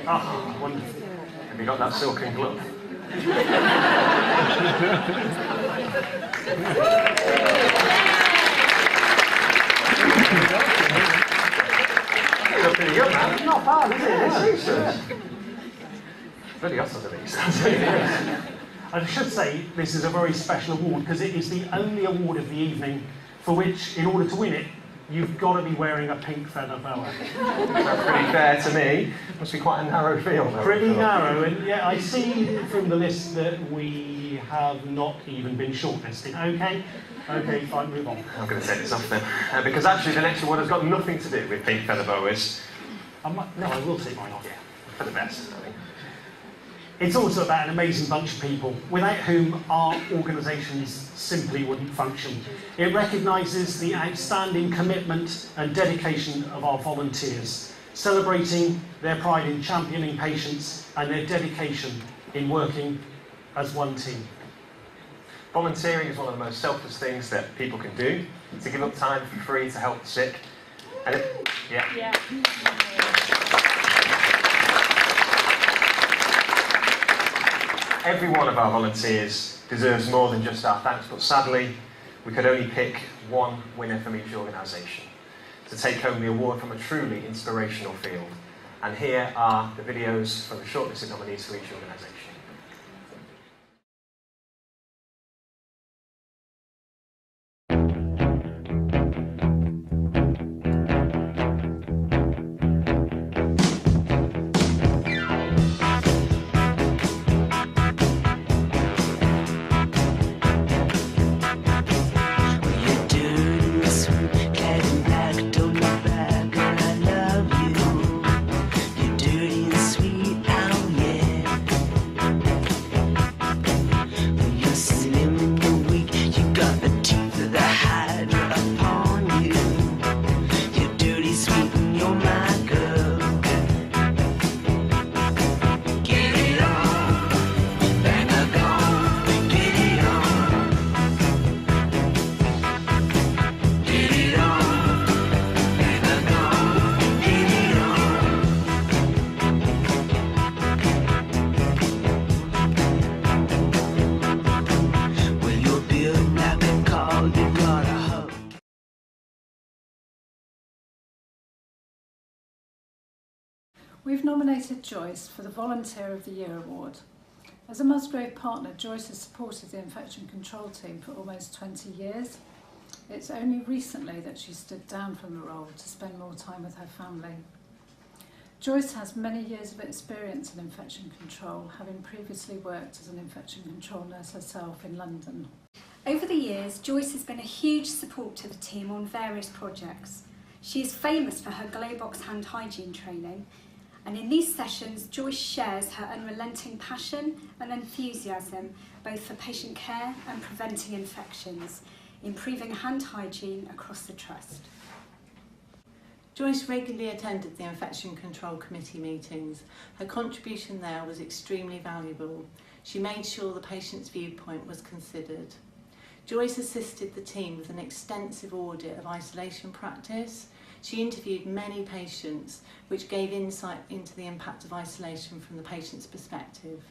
Ah, wonderful. Have you got that silken glove? You're pretty good, man. Not bad, is it? Yeah. Really hot underneath. I should say this is a very special award because it is the only award of the evening for which, in order to win it, you've got to be wearing a pink feather boa. Sounds pretty fair to me. Must be quite a narrow field. Pretty narrow, and yeah, I see from the list that we have not even been shortlisted. Okay, fine, move on. I'm going to take this off then, because actually the next award has got nothing to do with pink feather boas. No, I will take mine off. Yeah, for the best, I think. It's also about an amazing bunch of people, without whom our organisations simply wouldn't function. It recognises the outstanding commitment and dedication of our volunteers, celebrating their pride in championing patients and their dedication in working as one team. Volunteering is one of the most selfless things that people can do, to give up time for free to help the sick. And every one of our volunteers deserves more than just our thanks, but sadly, we could only pick one winner from each organisation to take home the award from a truly inspirational field. And here are the videos from the shortlisted nominees for each organisation. We've nominated Joyce for the Volunteer of the Year award. As a Musgrave partner, Joyce has supported the infection control team for almost 20 years. It's only recently that she stood down from the role to spend more time with her family. Joyce has many years of experience in infection control, having previously worked as an infection control nurse herself in London. Over the years, Joyce has been a huge support to the team on various projects. She is famous for her Glowbox hand hygiene training, and in these sessions, Joyce shares her unrelenting passion and enthusiasm both for patient care and preventing infections, improving hand hygiene across the Trust. Joyce regularly attended the Infection Control Committee meetings. Her contribution there was extremely valuable. She made sure the patient's viewpoint was considered. Joyce assisted the team with an extensive audit of isolation practice. She interviewed many patients, which gave insight into the impact of isolation from the patient's perspective.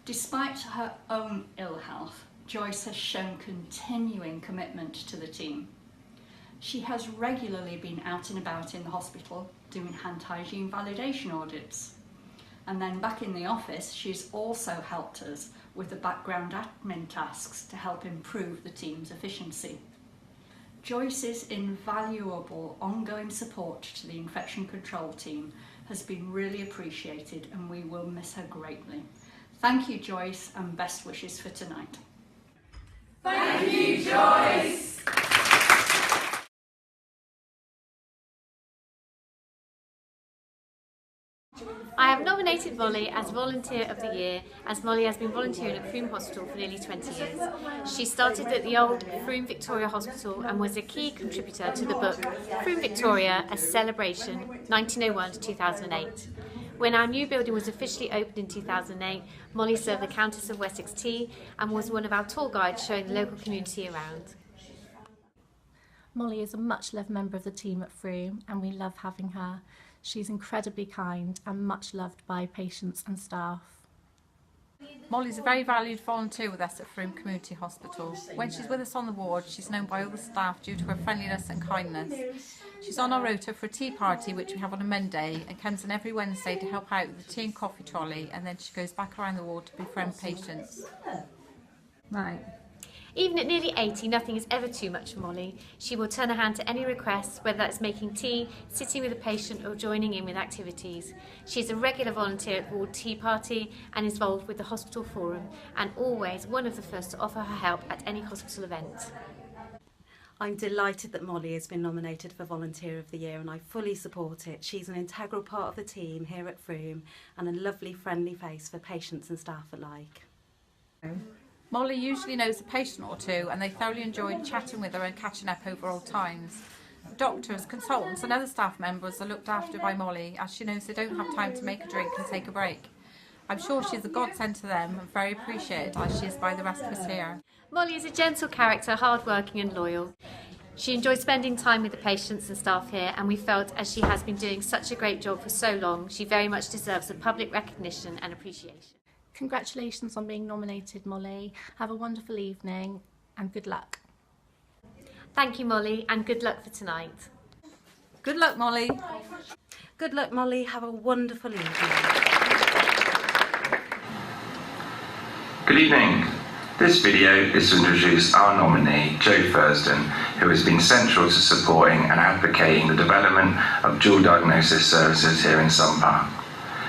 Despite her own ill health, Joyce has shown continuing commitment to the team. She has regularly been out and about in the hospital doing hand hygiene validation audits. And then back in the office, she's also helped us with the background admin tasks to help improve the team's efficiency. Joyce's invaluable ongoing support to the infection control team has been really appreciated, and we will miss her greatly. Thank you, Joyce, and best wishes for tonight. Thank you, Joyce! I have nominated Molly as Volunteer of the Year, as Molly has been volunteering at Frome Hospital for nearly 20 years. She started at the old Frome Victoria Hospital and was a key contributor to the book Frome Victoria, A Celebration, 1901 to 2008. When our new building was officially opened in 2008, Molly served the Countess of Wessex tea and was one of our tour guides showing the local community around. Molly is a much loved member of the team at Frome and we love having her. She's incredibly kind and much loved by patients and staff. Molly's a very valued volunteer with us at Frome Community Hospital. When she's with us on the ward, she's known by all the staff due to her friendliness and kindness. She's on our rota for a tea party, which we have on a Monday, and comes in every Wednesday to help out with the tea and coffee trolley, and then she goes back around the ward to befriend patients. Right. Even at nearly 80, nothing is ever too much for Molly. She will turn her hand to any requests, whether that's making tea, sitting with a patient or joining in with activities. She's a regular volunteer at Ward Tea Party and is involved with the Hospital Forum, and always one of the first to offer her help at any hospital event. I'm delighted that Molly has been nominated for Volunteer of the Year, and I fully support it. She's an integral part of the team here at Frome and a lovely, friendly face for patients and staff alike. Molly usually knows a patient or two, and they thoroughly enjoy chatting with her and catching up over old times. Doctors, consultants and other staff members are looked after by Molly, as she knows they don't have time to make a drink and take a break. I'm sure she's a godsend to them and very appreciated as she is by the rest of us here. Molly is a gentle character, hard-working and loyal. She enjoys spending time with the patients and staff here, and we felt as she has been doing such a great job for so long, she very much deserves the public recognition and appreciation. Congratulations on being nominated, Molly. Have a wonderful evening and good luck. Thank you, Molly, and good luck for tonight. Good luck, Molly. Good luck, Molly. Have a wonderful evening. Good evening. This video is to introduce our nominee, Jo Thurston, who has been central to supporting and advocating the development of dual diagnosis services here in Sun Park.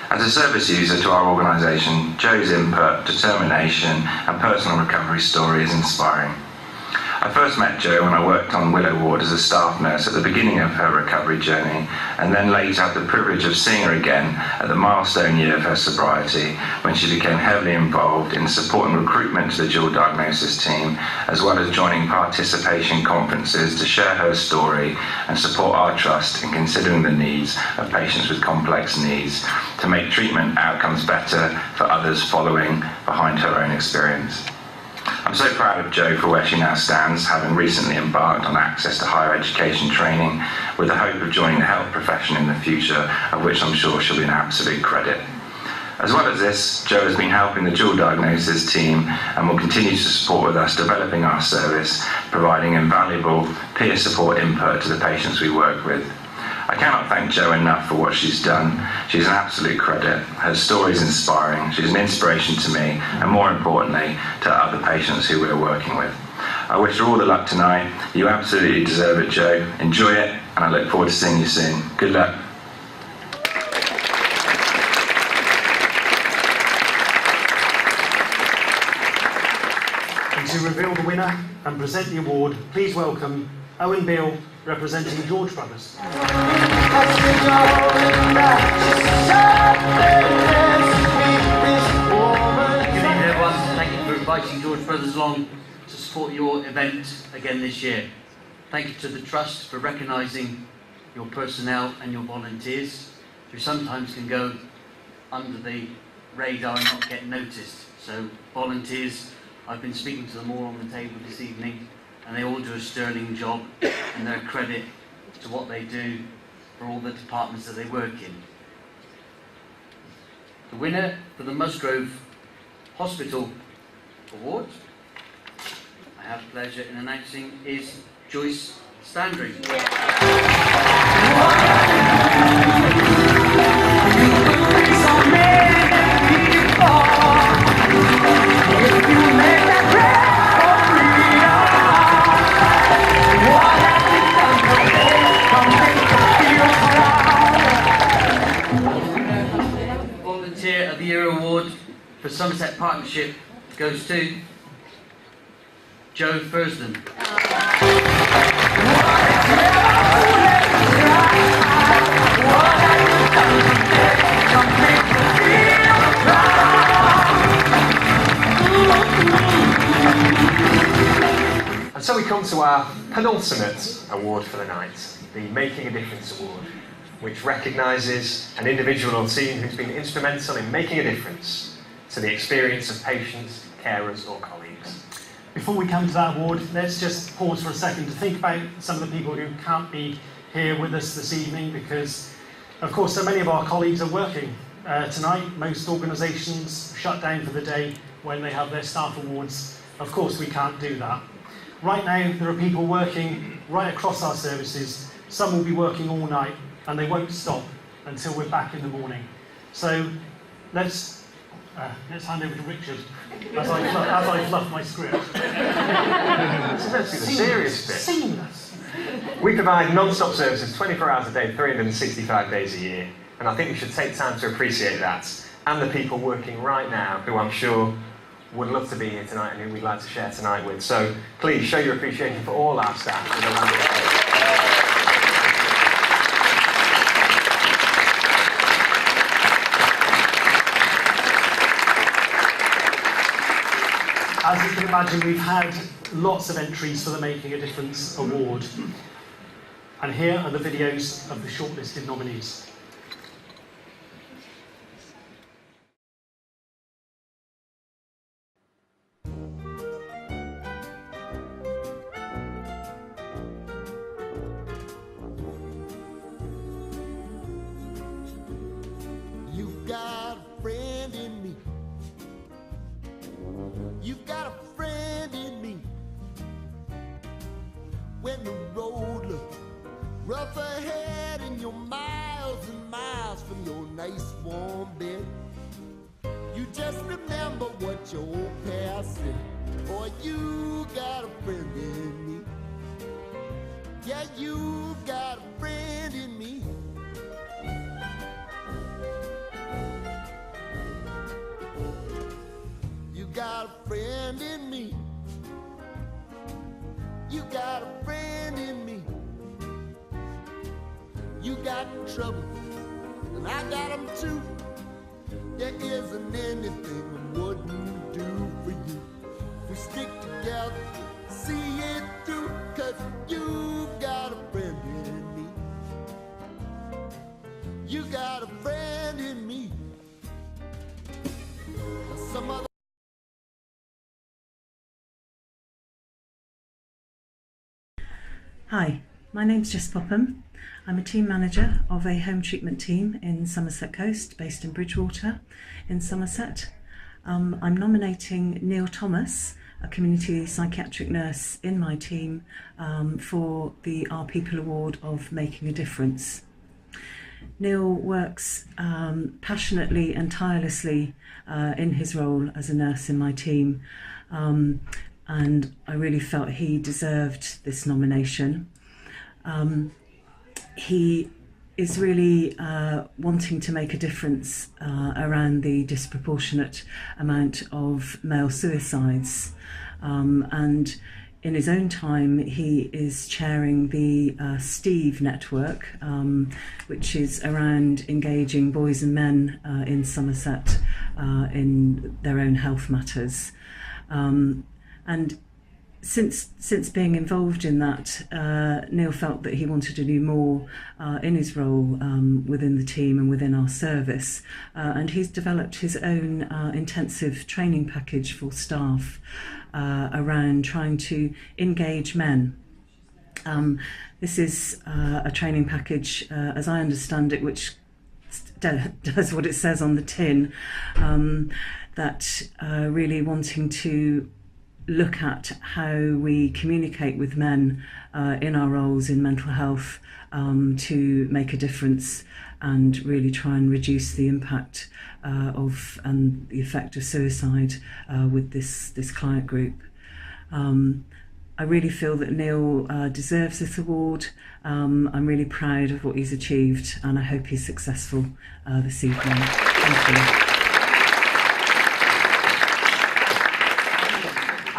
As a service user to our organisation, Jo's input, determination and personal recovery story is inspiring. I first met Jo when I worked on Willow Ward as a staff nurse at the beginning of her recovery journey, and then later had the privilege of seeing her again at the milestone year of her sobriety, when she became heavily involved in supporting recruitment to the dual diagnosis team, as well as joining participation conferences to share her story and support our trust in considering the needs of patients with complex needs to make treatment outcomes better for others following behind her own experience. I'm so proud of Jo for where she now stands, having recently embarked on access to higher education training with the hope of joining the health profession in the future, of which I'm sure she'll be an absolute credit. As well as this, Jo has been helping the dual diagnosis team and will continue to support with us developing our service, providing invaluable peer support input to the patients we work with. I cannot thank Jo enough for what she's done. She's an absolute credit. Her story is inspiring. She's an inspiration to me, and more importantly, to other patients who we're working with. I wish her all the luck tonight. You absolutely deserve it, Jo. Enjoy it, and I look forward to seeing you soon. Good luck. And to reveal the winner and present the award, please welcome Owen Beale, representing George Brothers. Good evening, everyone. Thank you for inviting George Brothers along to support your event again this year. Thank you to the Trust for recognising your personnel and your volunteers, who sometimes can go under the radar and not get noticed. So volunteers, I've been speaking to them all on the table this evening, and they all do a sterling job, and they're a credit to what they do for all the departments that they work in. The winner for the Musgrove Hospital Award, I have pleasure in announcing, is Joyce Standring. Volunteer of the Year Award for Somerset Partnership goes to Jo Thurston. And so we come to our penultimate award for the night, the Making a Difference Award, which recognises an individual or team who's been instrumental in making a difference to the experience of patients, carers or colleagues. Before we come to that award, let's just pause for a second to think about some of the people who can't be here with us this evening, because of course so many of our colleagues are working tonight. Most organisations shut down for the day when they have their staff awards. Of course, we can't do that. Right now, there are people working right across our services. Some will be working all night, and they won't stop until we're back in the morning. So let's hand over to Richard as I fluff my script. This is actually the serious bit. Seamless. We provide non-stop services 24 hours a day, 365 days a year. And I think we should take time to appreciate that. And the people working right now, who I'm sure would love to be here tonight and who we'd like to share tonight with. So please show your appreciation for all our staff. With a round of applause. As you can imagine, we've had lots of entries for the Making a Difference Award. And here are the videos of the shortlisted nominees. You've got a friend in me. You've got a friend in me. When the road looks rough ahead and you're miles and miles from your nice warm bed, you just remember what your old past said. Boy, you got a friend in me. Yeah, you got a friend in me. You got a friend in me. You got a friend in me. You got trouble, and I got them too. There isn't anything I wouldn't do for you. If we stick together, see it through, 'cause you got a friend in me. You got a friend in me. Some other Hi, my name's Jess Popham. I'm a team manager of a home treatment team in Somerset Coast, based in Bridgewater in Somerset. I'm nominating Neil Thomas, a community psychiatric nurse in my team, for the Our People Award of Making a Difference. Neil works passionately and tirelessly in his role as a nurse in my team. And I really felt he deserved this nomination. He is really wanting to make a difference around the disproportionate amount of male suicides. And in his own time, he is chairing the Steve Network, which is around engaging boys and men in Somerset in their own health matters. And since being involved in that, Neil felt that he wanted to do more in his role within the team and within our service. And he's developed his own intensive training package for staff around trying to engage men. This is a training package, as I understand it, which does what it says on the tin, that really wanting to look at how we communicate with men in our roles in mental health to make a difference and really try and reduce the impact of and the effect of suicide with this client group. I really feel that Neil deserves this award. I'm really proud of what he's achieved, and I hope he's successful this evening. Thank you.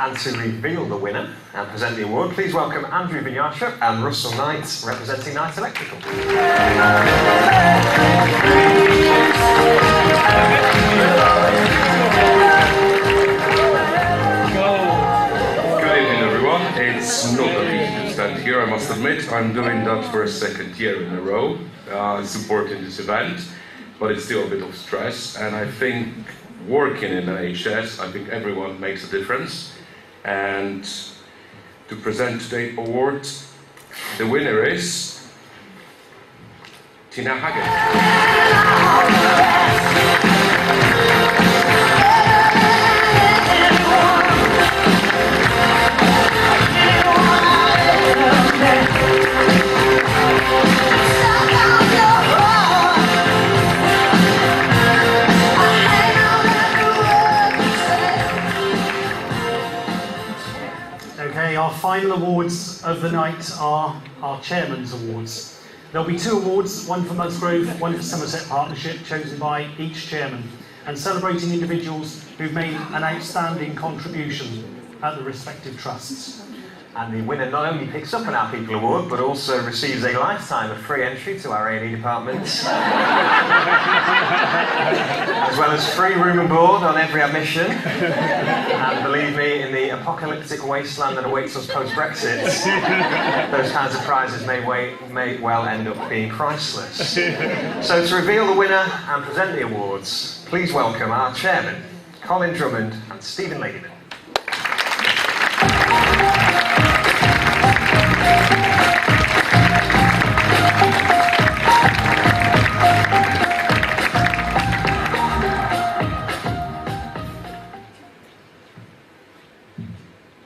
And to reveal the winner and present the award, please welcome Andrew Vinyasha and Russell Knight, representing Knight Electrical. Good evening, everyone. It's not that easy to stand here, I must admit. I'm doing that for a second year in a row, supporting this event, but it's still a bit of stress. And I think working in NHS, I think everyone makes a difference. And to present today's award, the winner is Tina Hagen. final awards of the night are our Chairman's Awards. There'll be 2 awards, one for Musgrove, one for Somerset Partnership, chosen by each chairman, and celebrating individuals who've made an outstanding contribution at the respective trusts. And the winner not only picks up an Our People Award, but also receives a lifetime of free entry to our A&E department, as well as free room and board on every admission. And believe me, in the apocalyptic wasteland that awaits us post-Brexit, those kinds of prizes may well end up being priceless. So to reveal the winner and present the awards, please welcome our chairman, Colin Drummond and Stephen Ladyman.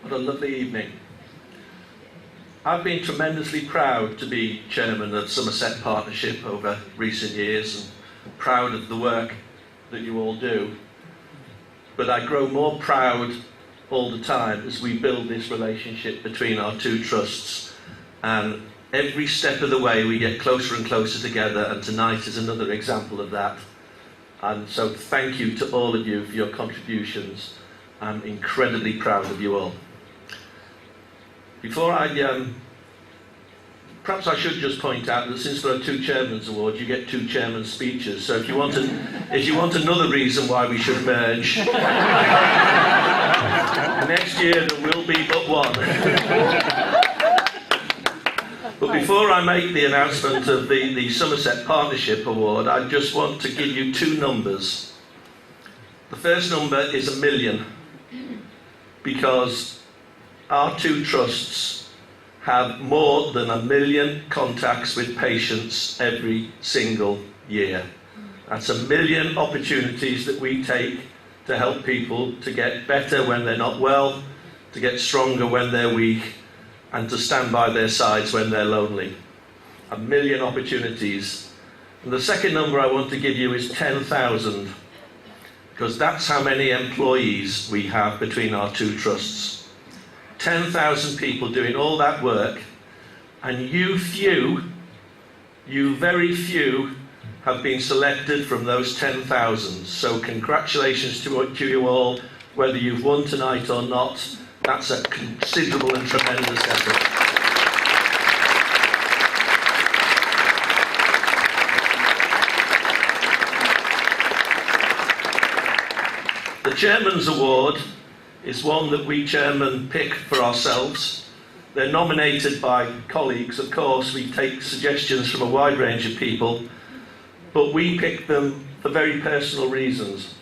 What a lovely evening. I've been tremendously proud to be chairman of Somerset Partnership over recent years, and proud of the work that you all do. But I grow more proud all the time as we build this relationship between our 2 trusts, and every step of the way we get closer and closer together, and tonight is another example of that. And so thank you to all of you for your contributions. I'm incredibly proud of you all. Before I perhaps I should just point out that since there are 2 Chairman's Awards, you get 2 Chairman's speeches. So if you want another reason why we should merge, next year there will be but one. But before I make the announcement of the Somerset Partnership Award, I just want to give you 2 numbers. The first number is 1 million, because our 2 trusts have more than 1 million contacts with patients every single year. That's 1 million opportunities that we take to help people to get better when they're not well, to get stronger when they're weak, and to stand by their sides when they're lonely. 1 million opportunities. And the second number I want to give you is 10,000, because that's how many employees we have between our 2 trusts. 10,000 people doing all that work, and you very few, have been selected from those 10,000. So congratulations to you all, whether you've won tonight or not. That's a considerable and tremendous effort. The Chairman's Award is one that we chairmen pick for ourselves. They're nominated by colleagues, of course. We take suggestions from a wide range of people, but we pick them for very personal reasons.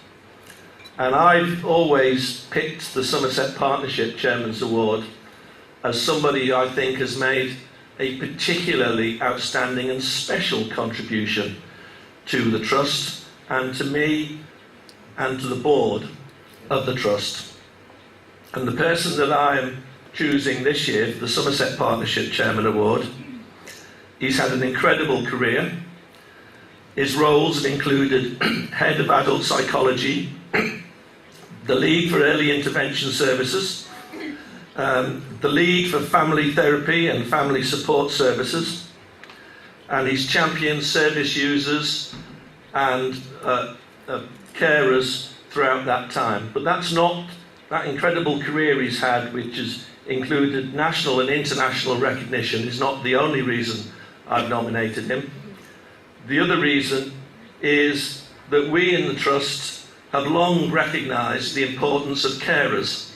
And I've always picked the Somerset Partnership Chairman's Award as somebody I think has made a particularly outstanding and special contribution to the Trust, and to me, and to the board of the Trust. And the person that I am choosing this year for the Somerset Partnership Chairman Award, he's had an incredible career. His roles have included Head of Adult Psychology, the Lead for Early Intervention Services, the Lead for Family Therapy and Family Support Services, and he's championed service users and carers throughout that time. But that's not that incredible career he's had, which has included national and international recognition, is not the only reason I've nominated him. The other reason is that we in the Trust have long recognised the importance of carers.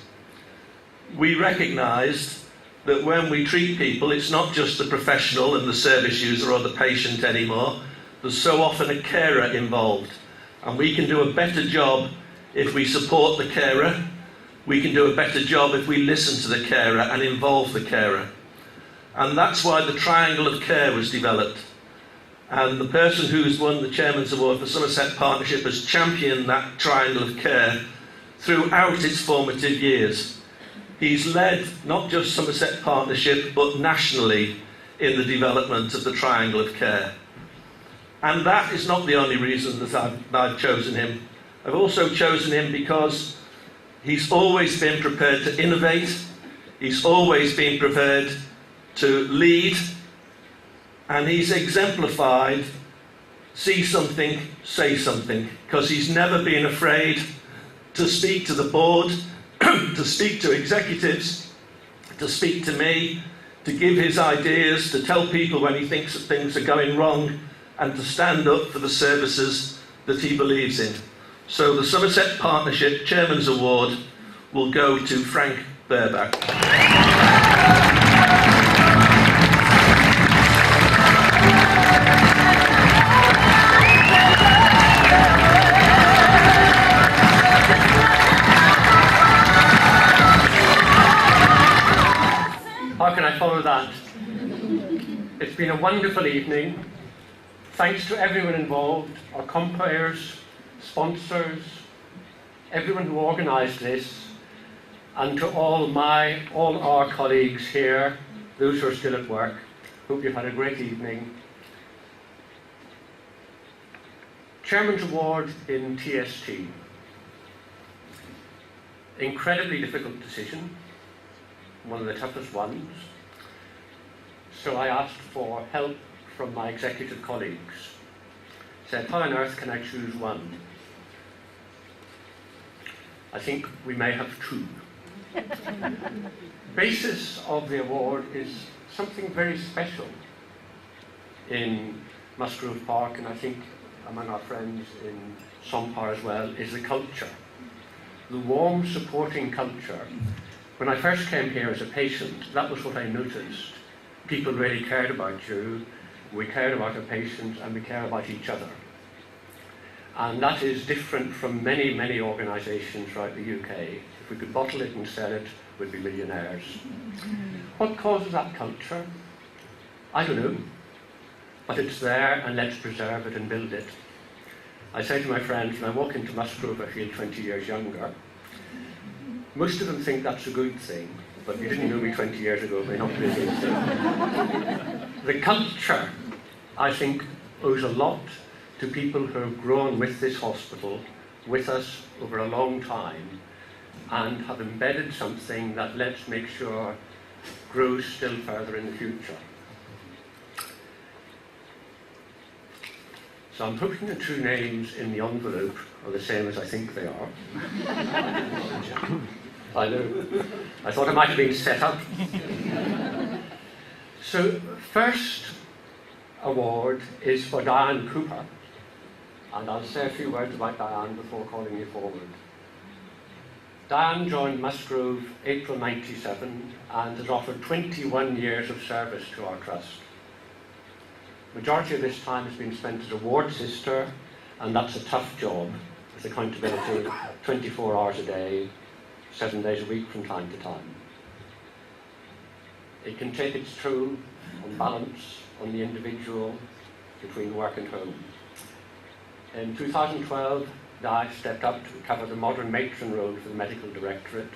We recognised that when we treat people, it's not just the professional and the service user or the patient anymore. There's so often a carer involved. And we can do a better job if we support the carer. We can do a better job if we listen to the carer and involve the carer. And that's why the Triangle of Care was developed. And the person who's won the Chairman's Award for Somerset Partnership has championed that Triangle of Care throughout its formative years. He's led not just Somerset Partnership, but nationally in the development of the Triangle of Care. And that is not the only reason that I've chosen him. I've also chosen him because he's always been prepared to innovate. He's always been prepared to lead, and he's exemplified see something, say something, because he's never been afraid to speak to the board, to speak to executives, to speak to me, to give his ideas, to tell people when he thinks that things are going wrong, and to stand up for the services that he believes in. So the Somerset Partnership Chairman's Award will go to Frank Baerback. How can I follow that? It's been a wonderful evening. Thanks to everyone involved, our compeers, sponsors, everyone who organised this, and to all our colleagues here, those who are still at work. Hope you've had a great evening. Chairman's Award in TST. Incredibly difficult decision, one of the toughest ones. So I asked for help from my executive colleagues. Said, how on earth can I choose one? I think we may have two. Basis of the award is something very special in Musgrove Park, and I think among our friends in Sompar as well, is the culture. The warm, supporting culture. When I first came here as a patient, that was what I noticed. People really cared about you, we cared about our patients, and we care about each other. And that is different from many, many organisations throughout the UK. If we could bottle it and sell it, we'd be millionaires. What causes that culture? I don't know. But it's there, and let's preserve it and build it. I say to my friends, when I walk into Musgrove, I feel 20 years younger. Most of them think that's a good thing, but you didn't know me 20 years ago, it may not be a good thing. The culture, I think, owes a lot to people who have grown with this hospital, with us over a long time, and have embedded something that let's make sure grows still further in the future. So I'm hoping the two names in the envelope are the same as I think they are. I know. I thought I might have been set up. So, first award is for Diane Cooper, and I'll say a few words about Diane before calling you forward. Diane joined Musgrove April '97 and has offered 21 years of service to our trust. Majority of this time has been spent as a ward sister, and that's a tough job with accountability 24 hours a day, 7 days a week from time to time. It can take its toll on balance on the individual between work and home. In 2012, Di stepped up to cover the modern matron role for the Medical Directorate.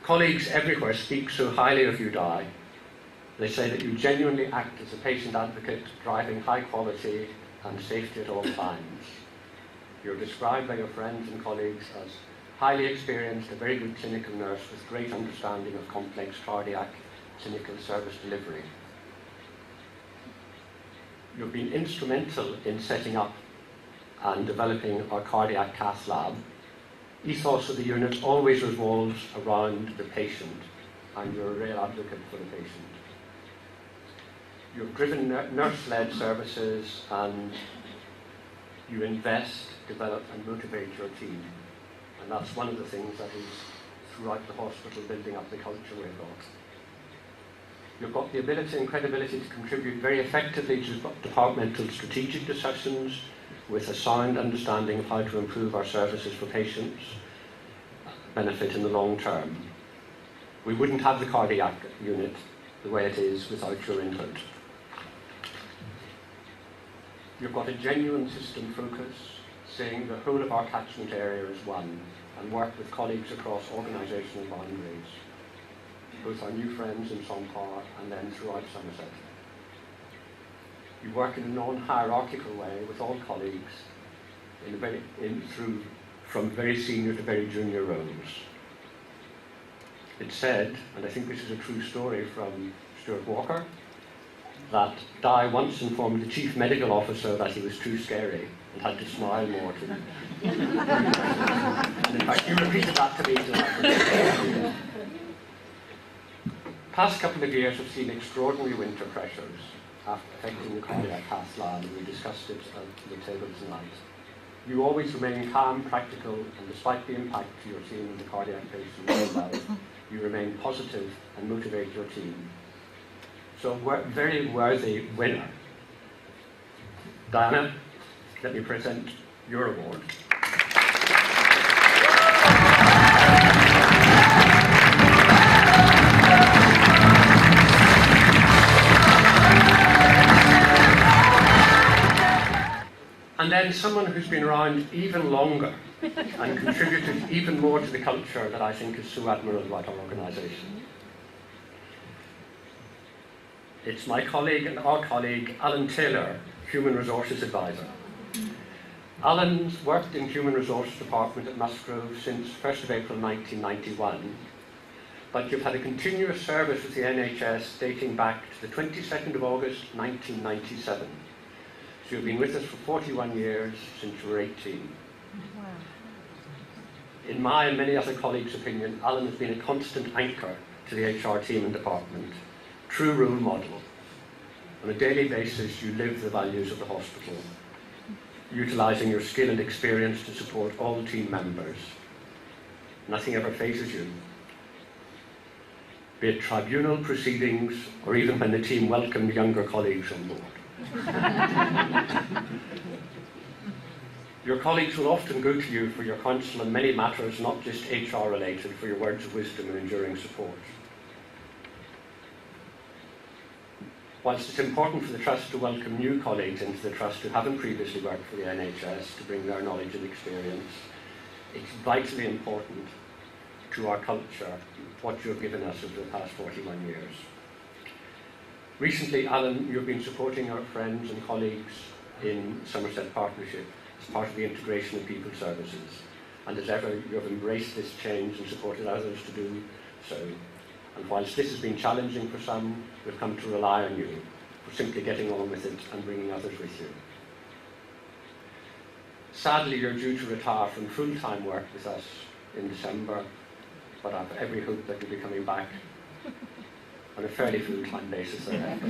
Colleagues everywhere speak so highly of you, Di. They say that you genuinely act as a patient advocate, driving high quality and safety at all times. You're described by your friends and colleagues as highly experienced, a very good clinical nurse with great understanding of complex cardiac clinical service delivery. You've been instrumental in setting up and developing our cardiac cath lab. Ethos of the unit always revolves around the patient, and you're a real advocate for the patient. You've driven nurse-led services, and you invest, develop and motivate your team. And that's one of the things that is throughout the hospital building up the culture we've got. You've got the ability and credibility to contribute very effectively to departmental strategic discussions with a sound understanding of how to improve our services for patients, benefit in the long term. We wouldn't have the cardiac unit the way it is without your input. You've got a genuine system focus, saying the whole of our catchment area is one, and work with colleagues across organisational boundaries, both our new friends in Sompar and then throughout Somerset. You work in a non-hierarchical way with all colleagues from very senior to very junior roles. It's said, and I think this is a true story from Stuart Walker, that Di once informed the chief medical officer that he was too scary and had to smile more to him. And in fact, you repeated that to me tonight. Past couple of years have seen extraordinary winter pressures affecting the cardiac cath lab, and we discussed it at the table tonight. You always remain calm, practical, and despite the impact you're seeing in the cardiac patient's life, you remain positive and motivate your team. So, very worthy winner. Diana, let me present your award. And then someone who's been around even longer and contributed even more to the culture that I think is so admirable about our organisation. It's my colleague and our colleague, Alan Taylor, Human Resources Advisor. Alan's worked in Human Resources Department at Musgrove since 1st of April 1991, but you've had a continuous service with the NHS dating back to the 22nd of August 1997. So you've been with us for 41 years, since you were 18. Wow. In my and many other colleagues' opinion, Alan has been a constant anchor to the HR team and department, true role model. On a daily basis, you live the values of the hospital, utilising your skill and experience to support all the team members. Nothing ever phases you. Be it tribunal proceedings, or even when the team welcomed younger colleagues on board. Your colleagues will often go to you for your counsel on many matters, not just HR related, for your words of wisdom and enduring support. Whilst it's important for the Trust to welcome new colleagues into the Trust who haven't previously worked for the NHS to bring their knowledge and experience, it's vitally important to our culture what you have given us over the past 41 years. Recently, Alan, you've been supporting our friends and colleagues in Somerset Partnership as part of the integration of people services. And as ever, you have embraced this change and supported others to do so. And whilst this has been challenging for some, we've come to rely on you for simply getting on with it and bringing others with you. Sadly, you're due to retire from full-time work with us in December, but I have every hope that you'll be coming back on a fairly full-time basis thereafter.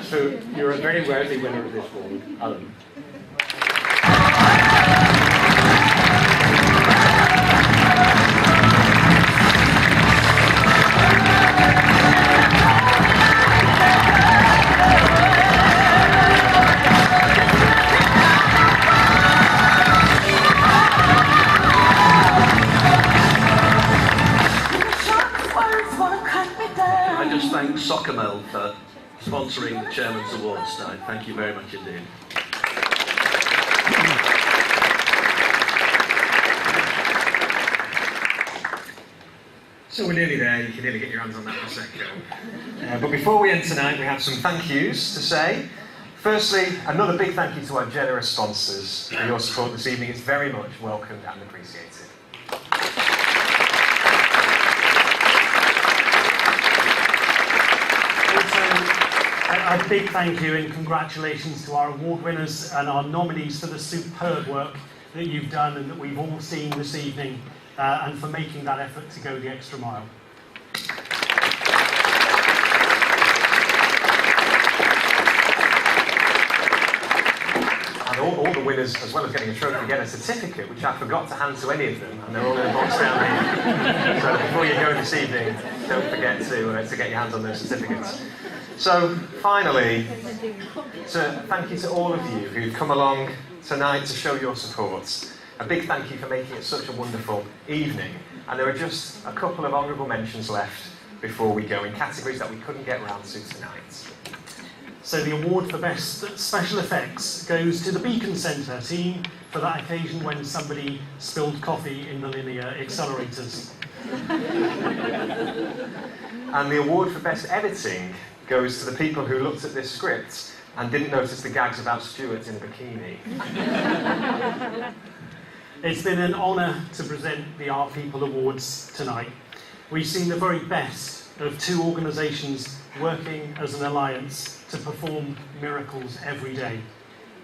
So you're a very worthy winner of this award, Alan. Thank Soccermel for sponsoring the Chairman's Awards tonight. Thank you very much indeed. So we're nearly there, you can nearly get your hands on that Prosecco. But before we end tonight, we have some thank yous to say. Firstly, another big thank you to our generous sponsors for your support this evening. It's very much welcomed and appreciated. A big thank you and congratulations to our award winners and our nominees for the superb work that you've done and that we've all seen this evening, and for making that effort to go the extra mile. And all the winners, as well as getting a trophy, get a certificate, which I forgot to hand to any of them, and they're all in a box down here. So before you go this evening, don't forget to get your hands on those certificates. So, finally, thank you to all of you who've come along tonight to show your support. A big thank you for making it such a wonderful evening. And there are just a couple of honourable mentions left before we go in categories that we couldn't get round to tonight. So the award for Best Special Effects goes to the Beacon Centre team for that occasion when somebody spilled coffee in the linear accelerators. And the award for Best Editing goes to the people who looked at this script and didn't notice the gags about Stuart in a bikini. It's been an honour to present the Our People Awards tonight. We've seen the very best of two organisations working as an alliance to perform miracles every day.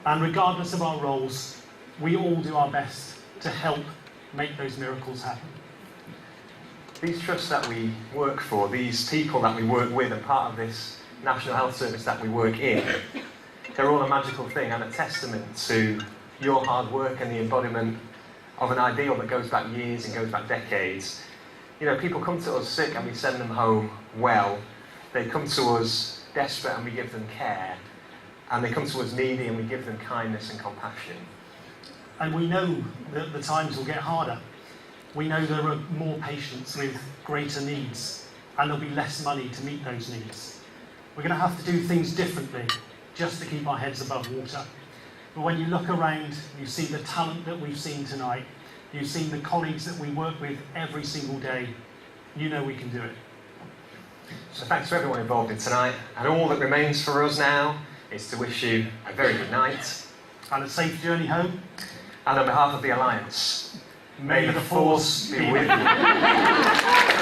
And regardless of our roles, we all do our best to help make those miracles happen. These trusts that we work for, these people that we work with, and part of this National Health Service that we work in, they're all a magical thing and a testament to your hard work and the embodiment of an ideal that goes back years and goes back decades. You know, people come to us sick and we send them home well. They come to us desperate and we give them care. And they come to us needy and we give them kindness and compassion. And we know that the times will get harder. We know there are more patients with greater needs, and there'll be less money to meet those needs. We're going to have to do things differently just to keep our heads above water. But when you look around, you see the talent that we've seen tonight, you've seen the colleagues that we work with every single day, you know we can do it. So thanks to everyone involved in tonight, and all that remains for us now is to wish you a very good night. And a safe journey home. And on behalf of the Alliance, may the Force be with you.